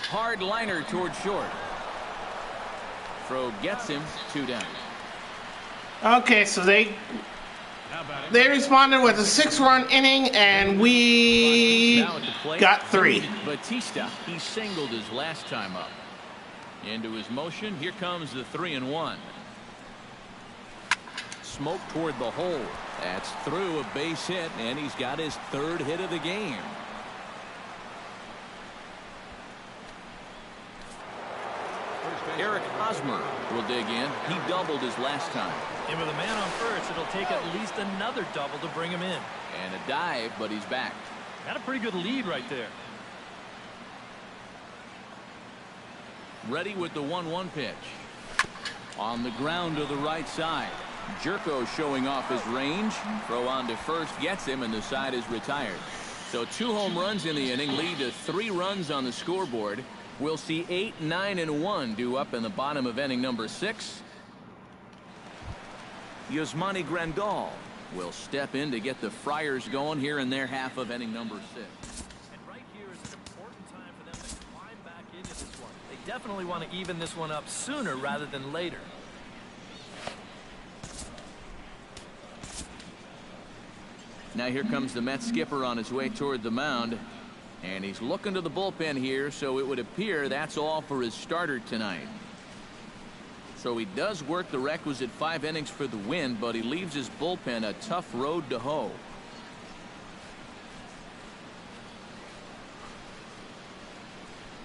Hard liner toward short. Throw gets him 2 down. Okay, so they They responded with a 6-run inning, and we Now at the plate, got 3. Batista, he singled his last time up. Into his motion, here comes the 3-1. Smoke toward the hole. That's through a base hit, and he's got his 3rd hit of the game. Eric Hosmer will dig in. He doubled his last time. And with a man on first, it'll take at least another double to bring him in. And a dive, but he's back. Got a pretty good lead right there. Ready with the 1-1 pitch. On the ground to the right side. Jerko showing off his range. Throw on to first gets him, and the side is retired. So 2 home runs in the inning lead to 3 runs on the scoreboard. We'll see 8, 9, and 1 due up in the bottom of inning number 6. Yasmani Grandal will step in to get the Friars going here in their half of inning number 6. And right here is an important time for them to climb back into this one. They definitely want to even this one up sooner rather than later. Now here comes the Mets skipper on his way toward the mound. And he's looking to the bullpen here, so it would appear that's all for his starter tonight. So he does work the requisite 5 innings for the win, but he leaves his bullpen a tough road to hoe.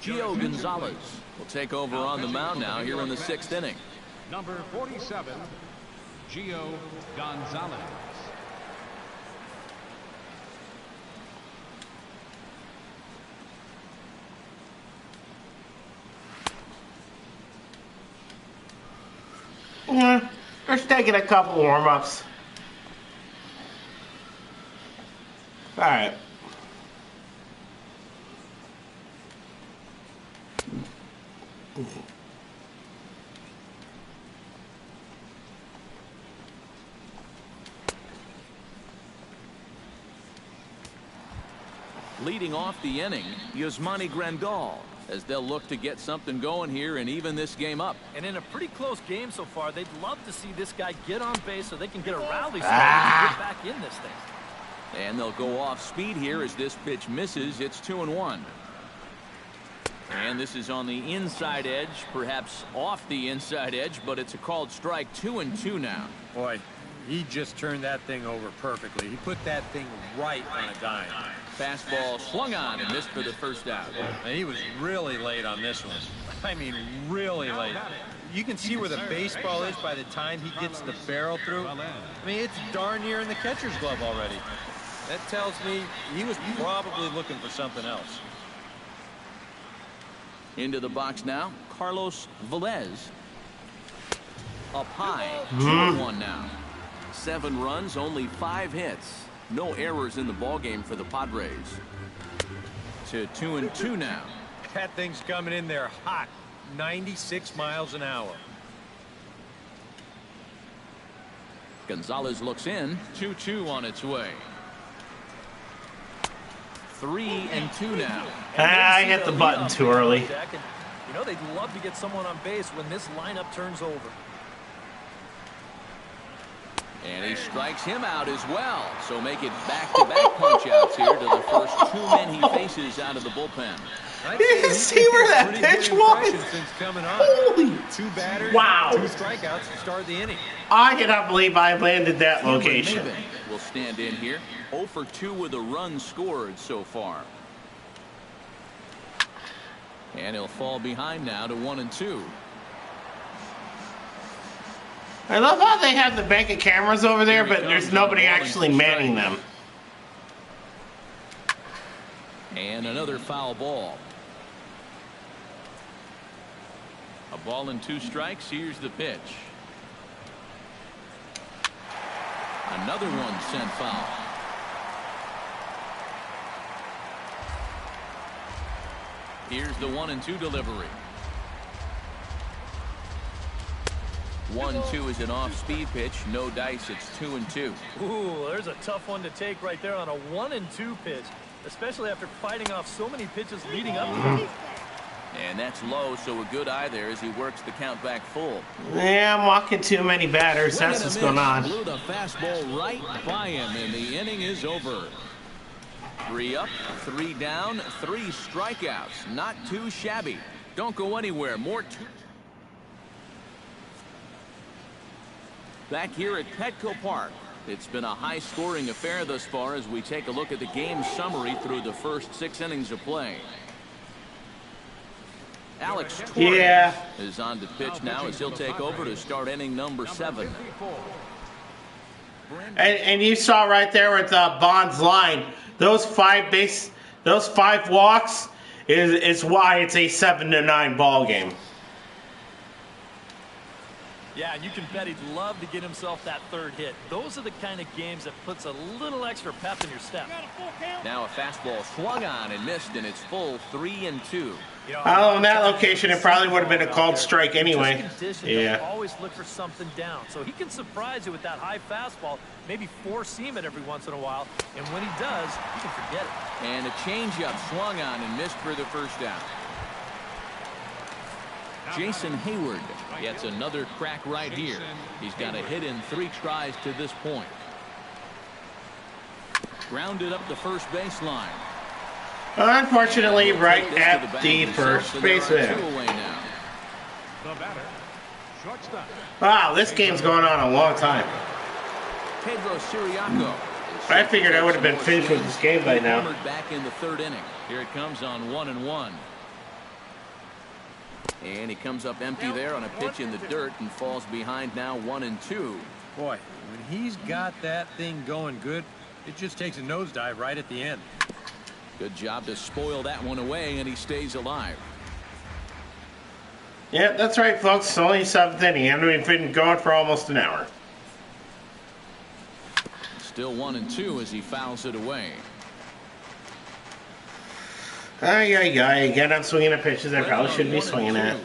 Gio Gonzalez will take over on the mound now here in the 6th inning. Number 47, Gio Gonzalez. Yeah, just taking a couple warm-ups. All right. Leading off the inning, Yasmani Grandal, as they'll look to get something going here and even this game up. And in a pretty close game so far, they'd love to see this guy get on base so they can get a rally started to get back in this thing. And they'll go off speed here as this pitch misses. It's 2-1. And this is on the inside edge, perhaps off the inside edge, but it's a called strike. 2-2 now. Boy, he just turned that thing over perfectly. He put that thing right on a dime. Fastball swung on and missed for the first out. And he was really late on this one. I mean, really late. You can see where the baseball is by the time he gets the barrel through. I mean, it's darn near in the catcher's glove already. That tells me he was probably looking for something else. Into the box now, Carlos Velez. Up high, 2-1 now. 7 runs, only 5 hits. No errors in the ballgame for the Padres. To 2-2 now. That thing's coming in there hot. 96 miles an hour. Gonzalez looks in. 2-2 on its way. 3-2 now. I hit the button too early. You know, they'd love to get someone on base when this lineup turns over. And he strikes him out as well. So make it back-to-back punch-outs here to the first 2 men he faces out of the bullpen. You can see where that pitch was. Holy! 2 batters, wow. 2 strikeouts to start the inning. I cannot believe I landed that location. Will stand in here. 0 for 2 with a run scored so far. And he'll fall behind now to 1-2. I love how they have the bank of cameras over there, but there's nobody actually manning them. And another foul ball. A ball and 2 strikes. Here's the pitch. Another one sent foul. Here's the 1-2 delivery. 1-2 is an off-speed pitch. No dice. It's 2-2. Ooh, there's a tough one to take right there on a 1-2 pitch, especially after fighting off so many pitches leading up to it. And that's low, so a good eye there as he works the count back full. Yeah, I'm walking too many batters. That's what's going on. Blew the fastball right by him, and the inning is over. 3 up, 3 down, 3 strikeouts. Not too shabby. Don't go anywhere. More. Back here at Petco Park. It's been a high-scoring affair thus far as we take a look at the game summary through the first 6 innings of play. Alex Torres is on to pitch now as he'll take over to start inning number 7. And you saw right there with Bond's line, those 5 walks is why it's a 7-9 ball game. Yeah, and you can bet he'd love to get himself that 3rd hit. Those are the kind of games that puts a little extra pep in your step. Now a fastball swung on and missed, and it's full 3-2. You know, in that location, it probably would have been a called strike anyway. Yeah. Always look for something down. So he can surprise you with that high fastball, maybe 4-seam it every once in a while. And when he does, you can forget it. And a changeup swung on and missed for the first down. Jason Hayward gets another crack right here. He's got a hit in 3 tries to this point. Grounded up the first baseline. Unfortunately, right at the first baseman. Wow, this game's going on a long time. Pedro Siriaco. I figured I would have been finished with this game by now. Back in the 3rd inning. Here it comes on 1-1. And he comes up empty there on a pitch in the dirt and falls behind now 1-2. Boy, when he's got that thing going good, it just takes a nosedive right at the end. Good job to spoil that one away, and he stays alive. Yeah, that's right, folks. It's only 7th inning, and we've been going for almost an hour. Still 1-2 as he fouls it away. Again, I'm swinging at pitches I probably shouldn't be swinging at.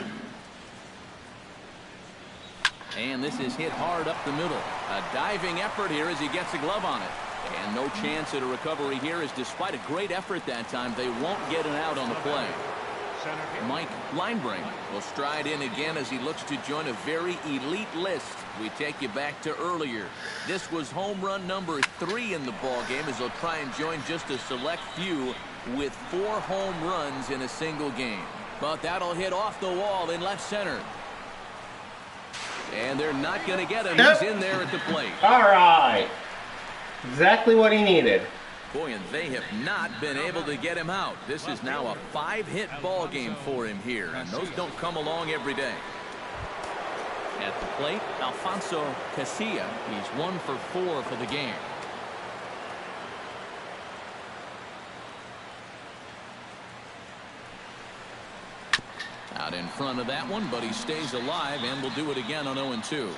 And this is hit hard up the middle. A diving effort here as he gets a glove on it. And no chance at a recovery here as despite a great effort that time, they won't get an out on the play. Mike Linebrink will stride in again as he looks to join a very elite list. We take you back to earlier. This was home run number 3 in the ball game as they'll try and join just a select few with 4 home runs in a single game. But that'll hit off the wall in left center. And they're not going to get him. He's in there at the plate. All right. Exactly what he needed. Boy, and they have not been able to get him out. This is now a 5-hit ball game for him here, and those don't come along every day. At the plate, Alfonso Casilla. He's 1 for 4 for the game. Out in front of that one, but he stays alive and will do it again on 0-2.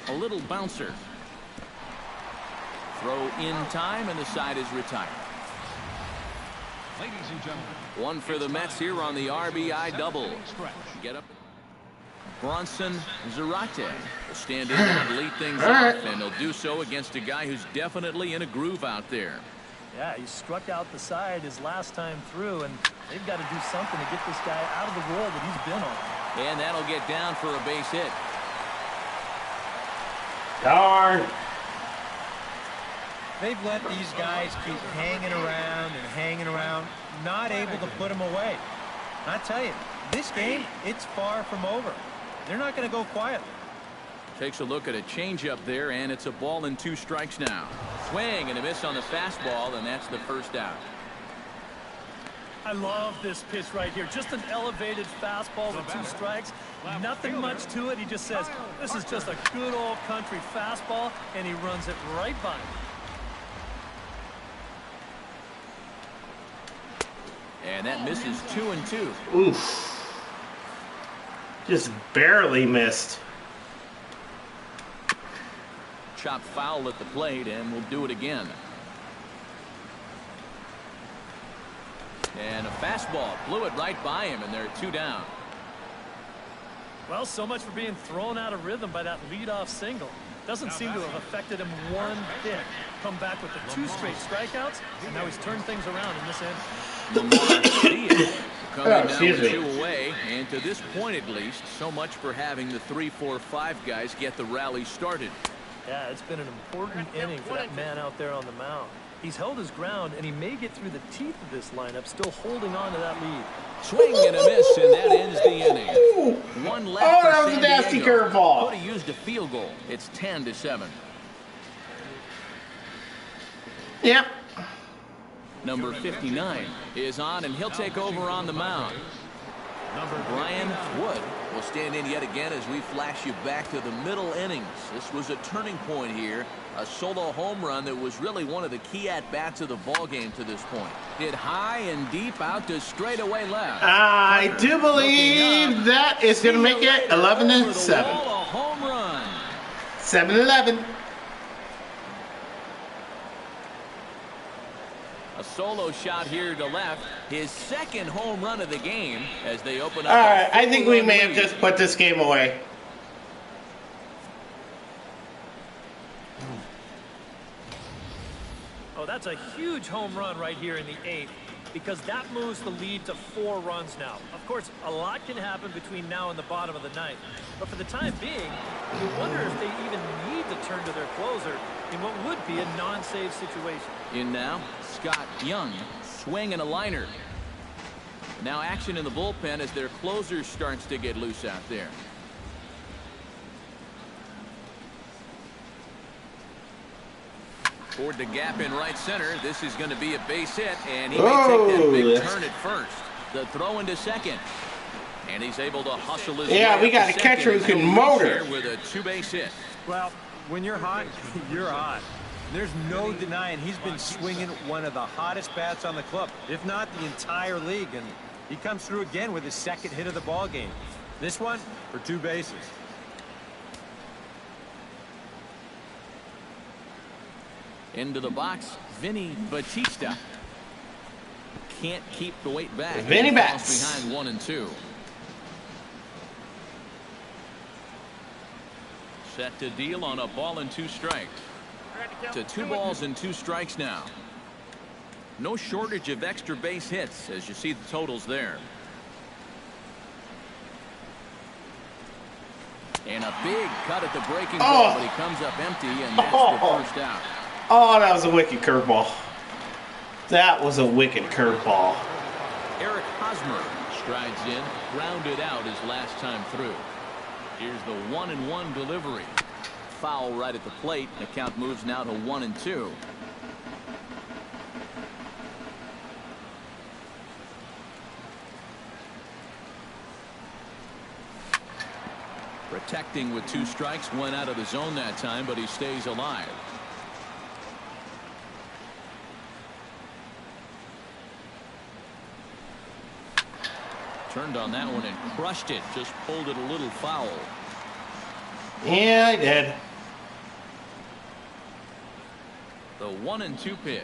A little bouncer. Throw in time, and the side is retired. Ladies and gentlemen, 1 for the Mets here on the RBI double. Get up. Bronson Zarate will stand in and lead things off, and he'll do so against a guy who's definitely in a groove out there. Yeah, he struck out the side his last time through, and they've got to do something to get this guy out of the role that he's been on. And that'll get down for a base hit. Darn. They've let these guys keep hanging around, not able to put them away. I tell you, this game, it's far from over. They're not going to go quietly. Takes a look at a changeup there, and it's a ball and 2 strikes now. Swing and a miss on the fastball, and that's the first out. I love this pitch right here. Just an elevated fastball with 2 strikes. Nothing much to it. He just says, this is just a good old country fastball, and he runs it right by him. And that misses 2-2. Oof. Just barely missed. Chop foul at the plate, and we'll do it again. And a fastball blew it right by him, and they're 2 down. Well, so much for being thrown out of rhythm by that leadoff single. Doesn't seem to have affected him one bit. Come back with the 2 straight strikeouts, and now he's turned things around in this inning. Coming now with 2 away, and to this point at least, so much for having the 3, 4, 5 guys get the rally started. Yeah, it's been an important inning for that man out there on the mound. He's held his ground, and he may get through the teeth of this lineup, still holding on to that lead. Swing and a miss, and that ends the inning. One left. Oh, that was a nasty curveball. Could have used a field goal. It's 10-7. Yep. Number 59 is on, and he'll take over on the mound. Brian Wood will stand in yet again as we flash you back to the middle innings. This was a turning point here. A solo home run that was really one of the key at-bats of the ball game to this point. Hit high and deep out to straightaway left. I do believe that is going to make it 11-7. A home run. 7-11. A solo shot here to left. His second home run of the game as they open up. All right, I think we may have just put this game away. Oh, that's a huge home run right here in the 8th, because that moves the lead to 4 runs now. Of course, a lot can happen between now and the bottom of the 9th, but for the time being, you wonder if they even need to turn to their closer in what would be a non-save situation. In now, Scott Young, swing and a liner. Now action in the bullpen as their closer starts to get loose out there. Toward the gap in right center. This is going to be a base hit, and he may take that big turn at first. The throw into second. And he's able to hustle his way we got up a to catcher who second can motor. here with a 2-base hit. Well, when you're hot, you're hot. There's no denying he's been swinging one of the hottest bats on the club, if not the entire league, and he comes through again with his second hit of the ball game. This one for 2 bases. Into the box, Vinny Batista. Can't keep the weight back. Vinny Bats behind 1 and 2. Set to deal on a ball and 2 strikes. To 2 balls and 2 strikes now. No shortage of extra base hits as you see the totals there. And a big cut at the breaking ball, but he comes up empty, and that's the first out. Oh, that was a wicked curveball. That was a wicked curveball. Eric Hosmer strides in, grounded out his last time through. Here's the 1-1 delivery. Foul right at the plate. The count moves now to 1-2. Protecting with 2 strikes, went out of the zone that time, but he stays alive. Turned on that one and crushed it. Just pulled it a little foul. Yeah, I did. The 1-2 pitch.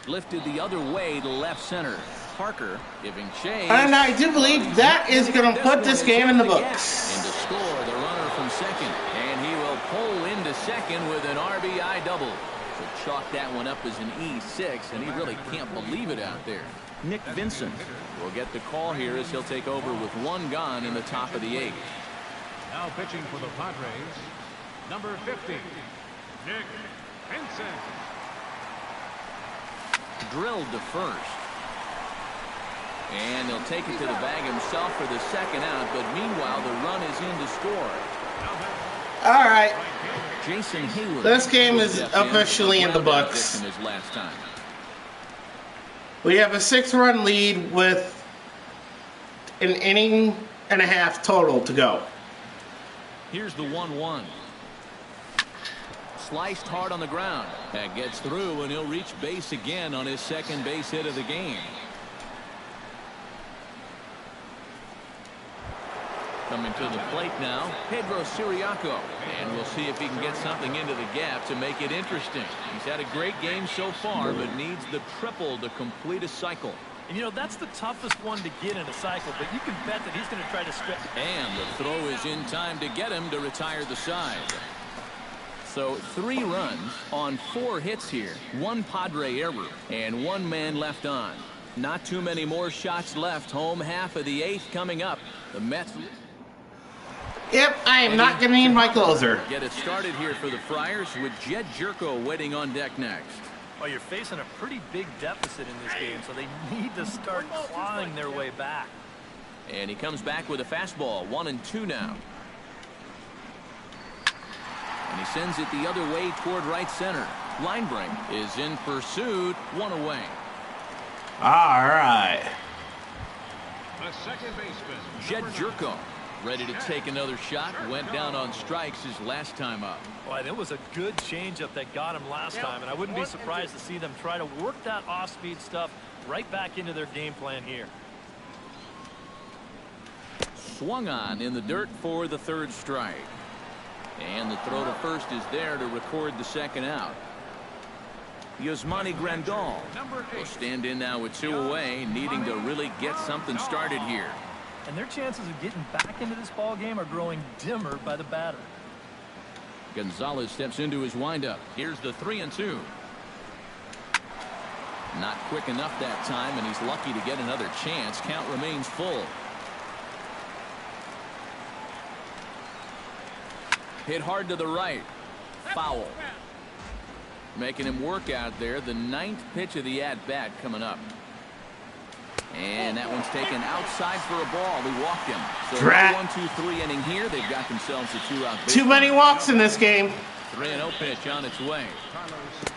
Lifted the other way to left center. Parker giving chase. And I do believe that is going to put this game in the books. And to score the runner from second. And he will pull into second with an RBI double. So chalk that one up as an E6, and he really can't believe it out there. Nick Vincent will get the call here as he'll take over with 1 gone in the top of the 8th. Now pitching for the Padres, number 50, Nick Vincent. Drilled to first. And he'll take it to the bag himself for the second out, but meanwhile the run is in to score. All right. Jason Hayward. This game is officially in the books. His last time. We have a 6-run lead with an inning and a half total to go. Here's the 1-1. Sliced hard on the ground. That gets through, and he'll reach base again on his second base hit of the game. Coming to the plate now, Pedro Siriaco. And we'll see if he can get something into the gap to make it interesting. He's had a great game so far, but needs the triple to complete a cycle. And you know, that's the toughest one to get in a cycle, but you can bet that he's going to try to strip. And the throw is in time to get him to retire the side. So 3 runs on 4 hits here. 1 Padre error and 1 man left on. Not too many more shots left. Home half of the 8th coming up. The Mets. Yep, I am not going to need my closer. Get it started here for the Friars with Jed Jerko waiting on deck next. Well, you're facing a pretty big deficit in this game, so they need to start clawing their way back. And he comes back with a fastball. 1-2 now. And he sends it the other way toward right center. Linebrink is in pursuit. 1 away. All right. The second baseman, Jed Jerko ready to take another shot. Went down on strikes his last time up. Boy, that was a good changeup that got him last time, and I wouldn't be surprised to see them try to work that off-speed stuff right back into their game plan here. Swung on in the dirt for the 3rd strike. And the throw to first is there to record the 2nd out. Yasmani Grandal will stand in now with 2 away, needing to really get something started here. And their chances of getting back into this ball game are growing dimmer by the batter. Gonzalez steps into his windup. Here's the 3-2. Not quick enough that time, and he's lucky to get another chance. Count remains full. Hit hard to the right. Foul. Making him work out there. The 9th pitch of the at-bat coming up. And that one's taken outside for a ball. He walked him. So 1-2-3 inning here. They've got themselves a 2-out. Too many walks in this game. 3-0 pitch on its way.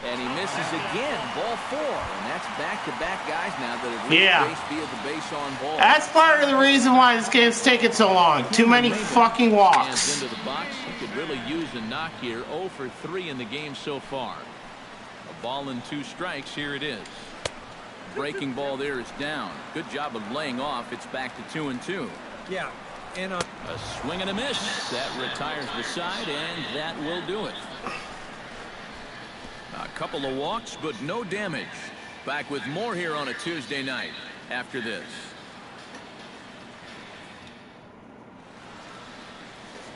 And he misses again. Ball 4. And that's back-to-back guys now that have reached base via the base on ball. That's part of the reason why this game's taking so long. Too many fucking walks. Into the box. He could really use a knock here. 0 for 3 in the game so far. A ball and 2 strikes. Here it is. Breaking ball there is down. Good job of laying off. It's back to 2-2. Yeah. And a swing and a miss. That retires the side, and that will do it. A couple of walks, but no damage. Back with more here on a Tuesday night after this.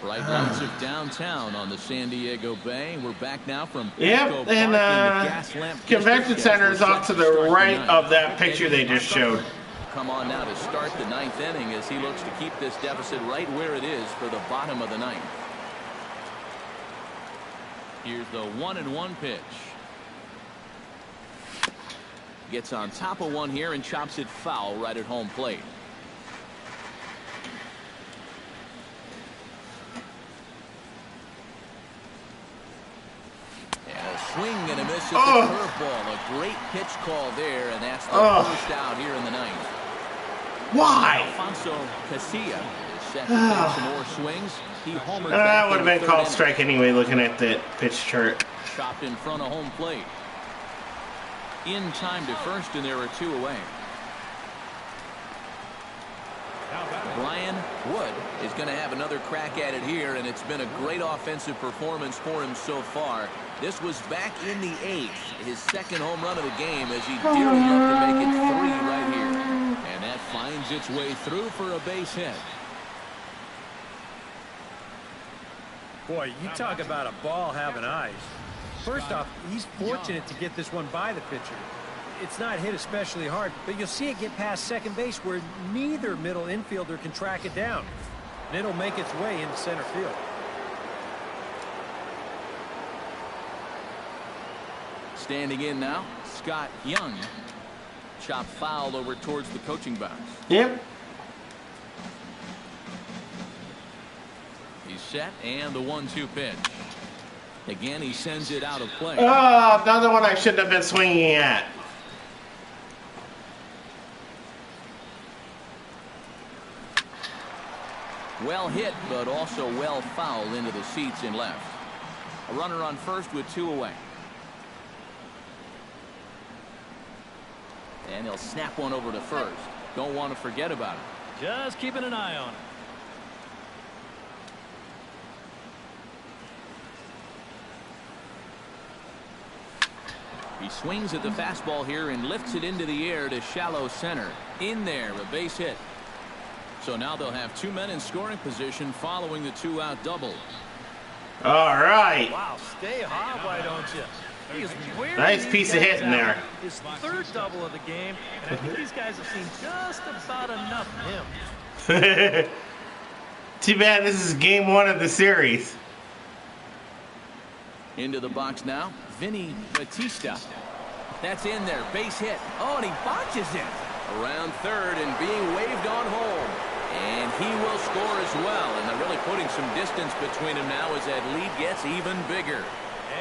Bright lights of downtown on the San Diego Bay. We're back now from and Convention Center is off to the right of that picture they just showed. Come on now to start the 9th inning as he looks to keep this deficit right where it is for the bottom of the 9th. Here's the 1-1 pitch. Gets on top of one here and chops it foul right at home plate. Swing and a miss at the curveball. A great pitch call there, and that's the first out here in the 9th. Why? Alfonso Casilla is set to take some more swings. He homered that would have been called strike anyway, looking at the pitch chart. Chopped in front of home plate. In time to first, and there are 2 away. Brian Wood is going to have another crack at it here, and it's been a great offensive performance for him so far. This was back in the 8th, his 2nd home run of the game, as he dearly up to make it 3 right here. And that finds its way through for a base hit. Boy, you talk about a ball having eyes. First off, he's fortunate to get this one by the pitcher. It's not hit especially hard, but you'll see it get past second base where neither middle infielder can track it down. And it'll make its way into center field. Standing in now, Scott Young. Chop foul over towards the coaching box. Yep. He's set, and the 1-2 pitch. Again, he sends it out of play. Oh, another one I shouldn't have been swinging at. Well hit, but also well fouled into the seats in left. A runner on first with 2 away. And he'll snap one over to first. Don't want to forget about it. Just keeping an eye on it. He swings at the fastball here and lifts it into the air to shallow center. In there, a base hit. So now they'll have 2 men in scoring position following the 2-out double. All right. Wow, stay hot, why don't you? He is wearing Nice these piece of guys hit in out. there. His third double of the game, and I think these guys have seen just about enough of him. Too bad this is game 1 of the series. Into the box now, Vinny Batista. That's in there, base hit. Oh, and he botches it. Around third and being waved on home. And he will score as well. And they're really putting some distance between them now as that lead gets even bigger.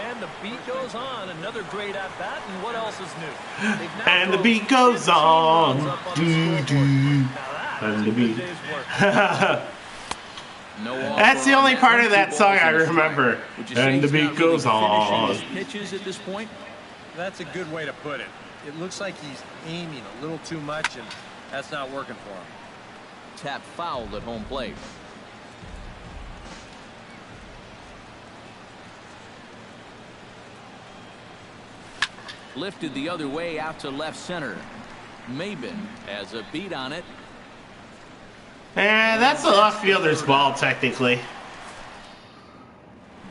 And the beat goes on. Another great at-bat, and what else is new? And the beat goes on. Do-do. And the beat. That's the only part of that song I remember. And the beat goes on. Pitches at this point. That's a good way to put it. It looks like he's aiming a little too much, and that's not working for him. Tap fouled at home plate. Lifted the other way out to left center. Mabin has a beat on it. That's the left fielder's ball, technically.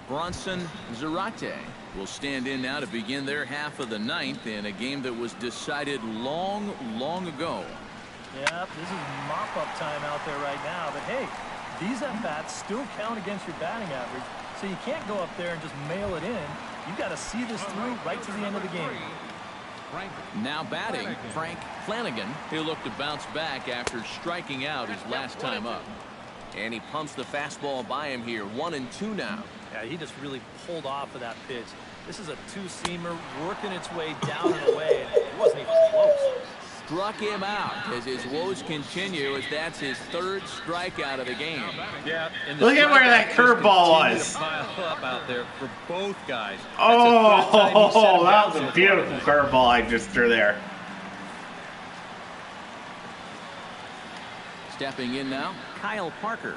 Bronson Zarate will stand in now to begin their half of the ninth in a game that was decided long, long ago. Yep, this is mop-up time out there right now. But hey, these at-bats still count against your batting average, so you can't go up there and just mail it in. You got to see this through right to the end of the game. Now batting, Frank Flanagan. He'll look to bounce back after striking out his last time up. And he pumps the fastball by him here. 1-2 now. Yeah, he just really pulled off of that pitch. This is a two-seamer working its way down and away, and it wasn't even close. Struck him out as his woes continue, as that's his third strikeout of the game. Yeah, look at where that curveball was. Pile up out there for both guys. Oh, that was a beautiful curveball I just threw there. Stepping in now, Kyle Parker.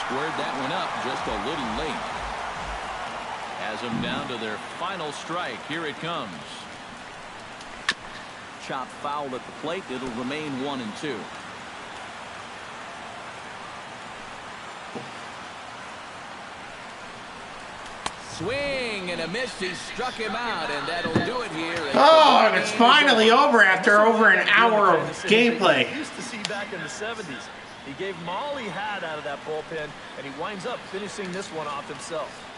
Squared that one up just a little late. Has them down to their final strike. Here it comes. Chop foul at the plate. It'll remain 1-2. Swing and a miss. He struck him out, and that'll do it here. Oh, and it's finally over after over an hour of gameplay. Used to see back in the 70s. He gave him all he had out of that bullpen, and he winds up finishing this one off himself.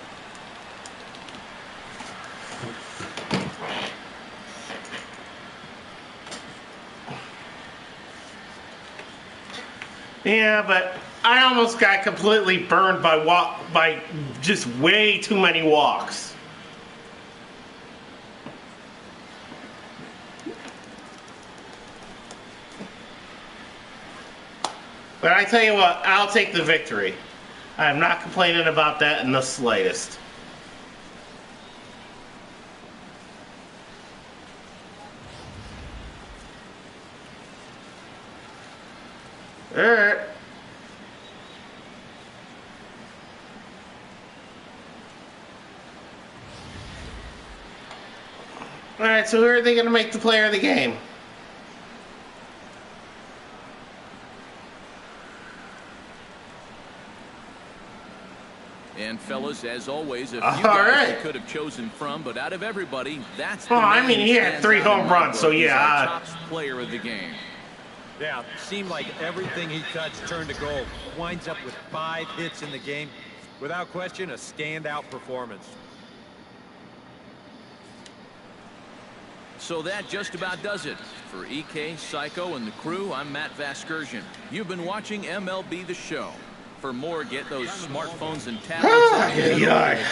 Yeah, but I almost got completely burned by just way too many walks. But I tell you what, I'll take the victory. I'm not complaining about that in the slightest. Alright. Alright, so who are they going to make the player of the game? And fellas, as always, a few guys they could have chosen from, but out of everybody, that's the I mean, he had 3 home runs, so yeah. Top player of the game. Yeah, seemed like everything he touched turned to gold. Winds up with 5 hits in the game. Without question, a standout performance. So that just about does it. For EK, Psycho, and the crew, I'm Matt Vasgersian. You've been watching MLB The Show. For more, get those smartphones and tablets at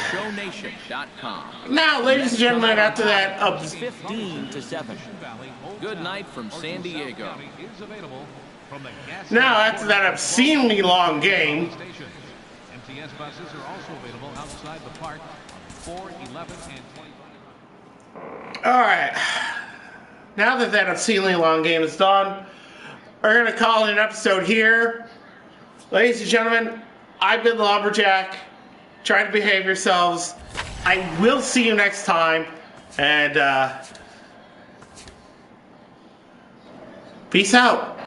ShowNation.com. Now, ladies and gentlemen, after that, 15-7. Good night from San Diego. Now, after that obscenely long game, MTS buses are also available outside the park on 4, 11, and 25. all right. Now that that obscenely long game is done, we're going to call it an episode here. Ladies and gentlemen, I've been the Lumberjack. Try to behave yourselves. I will see you next time. And peace out.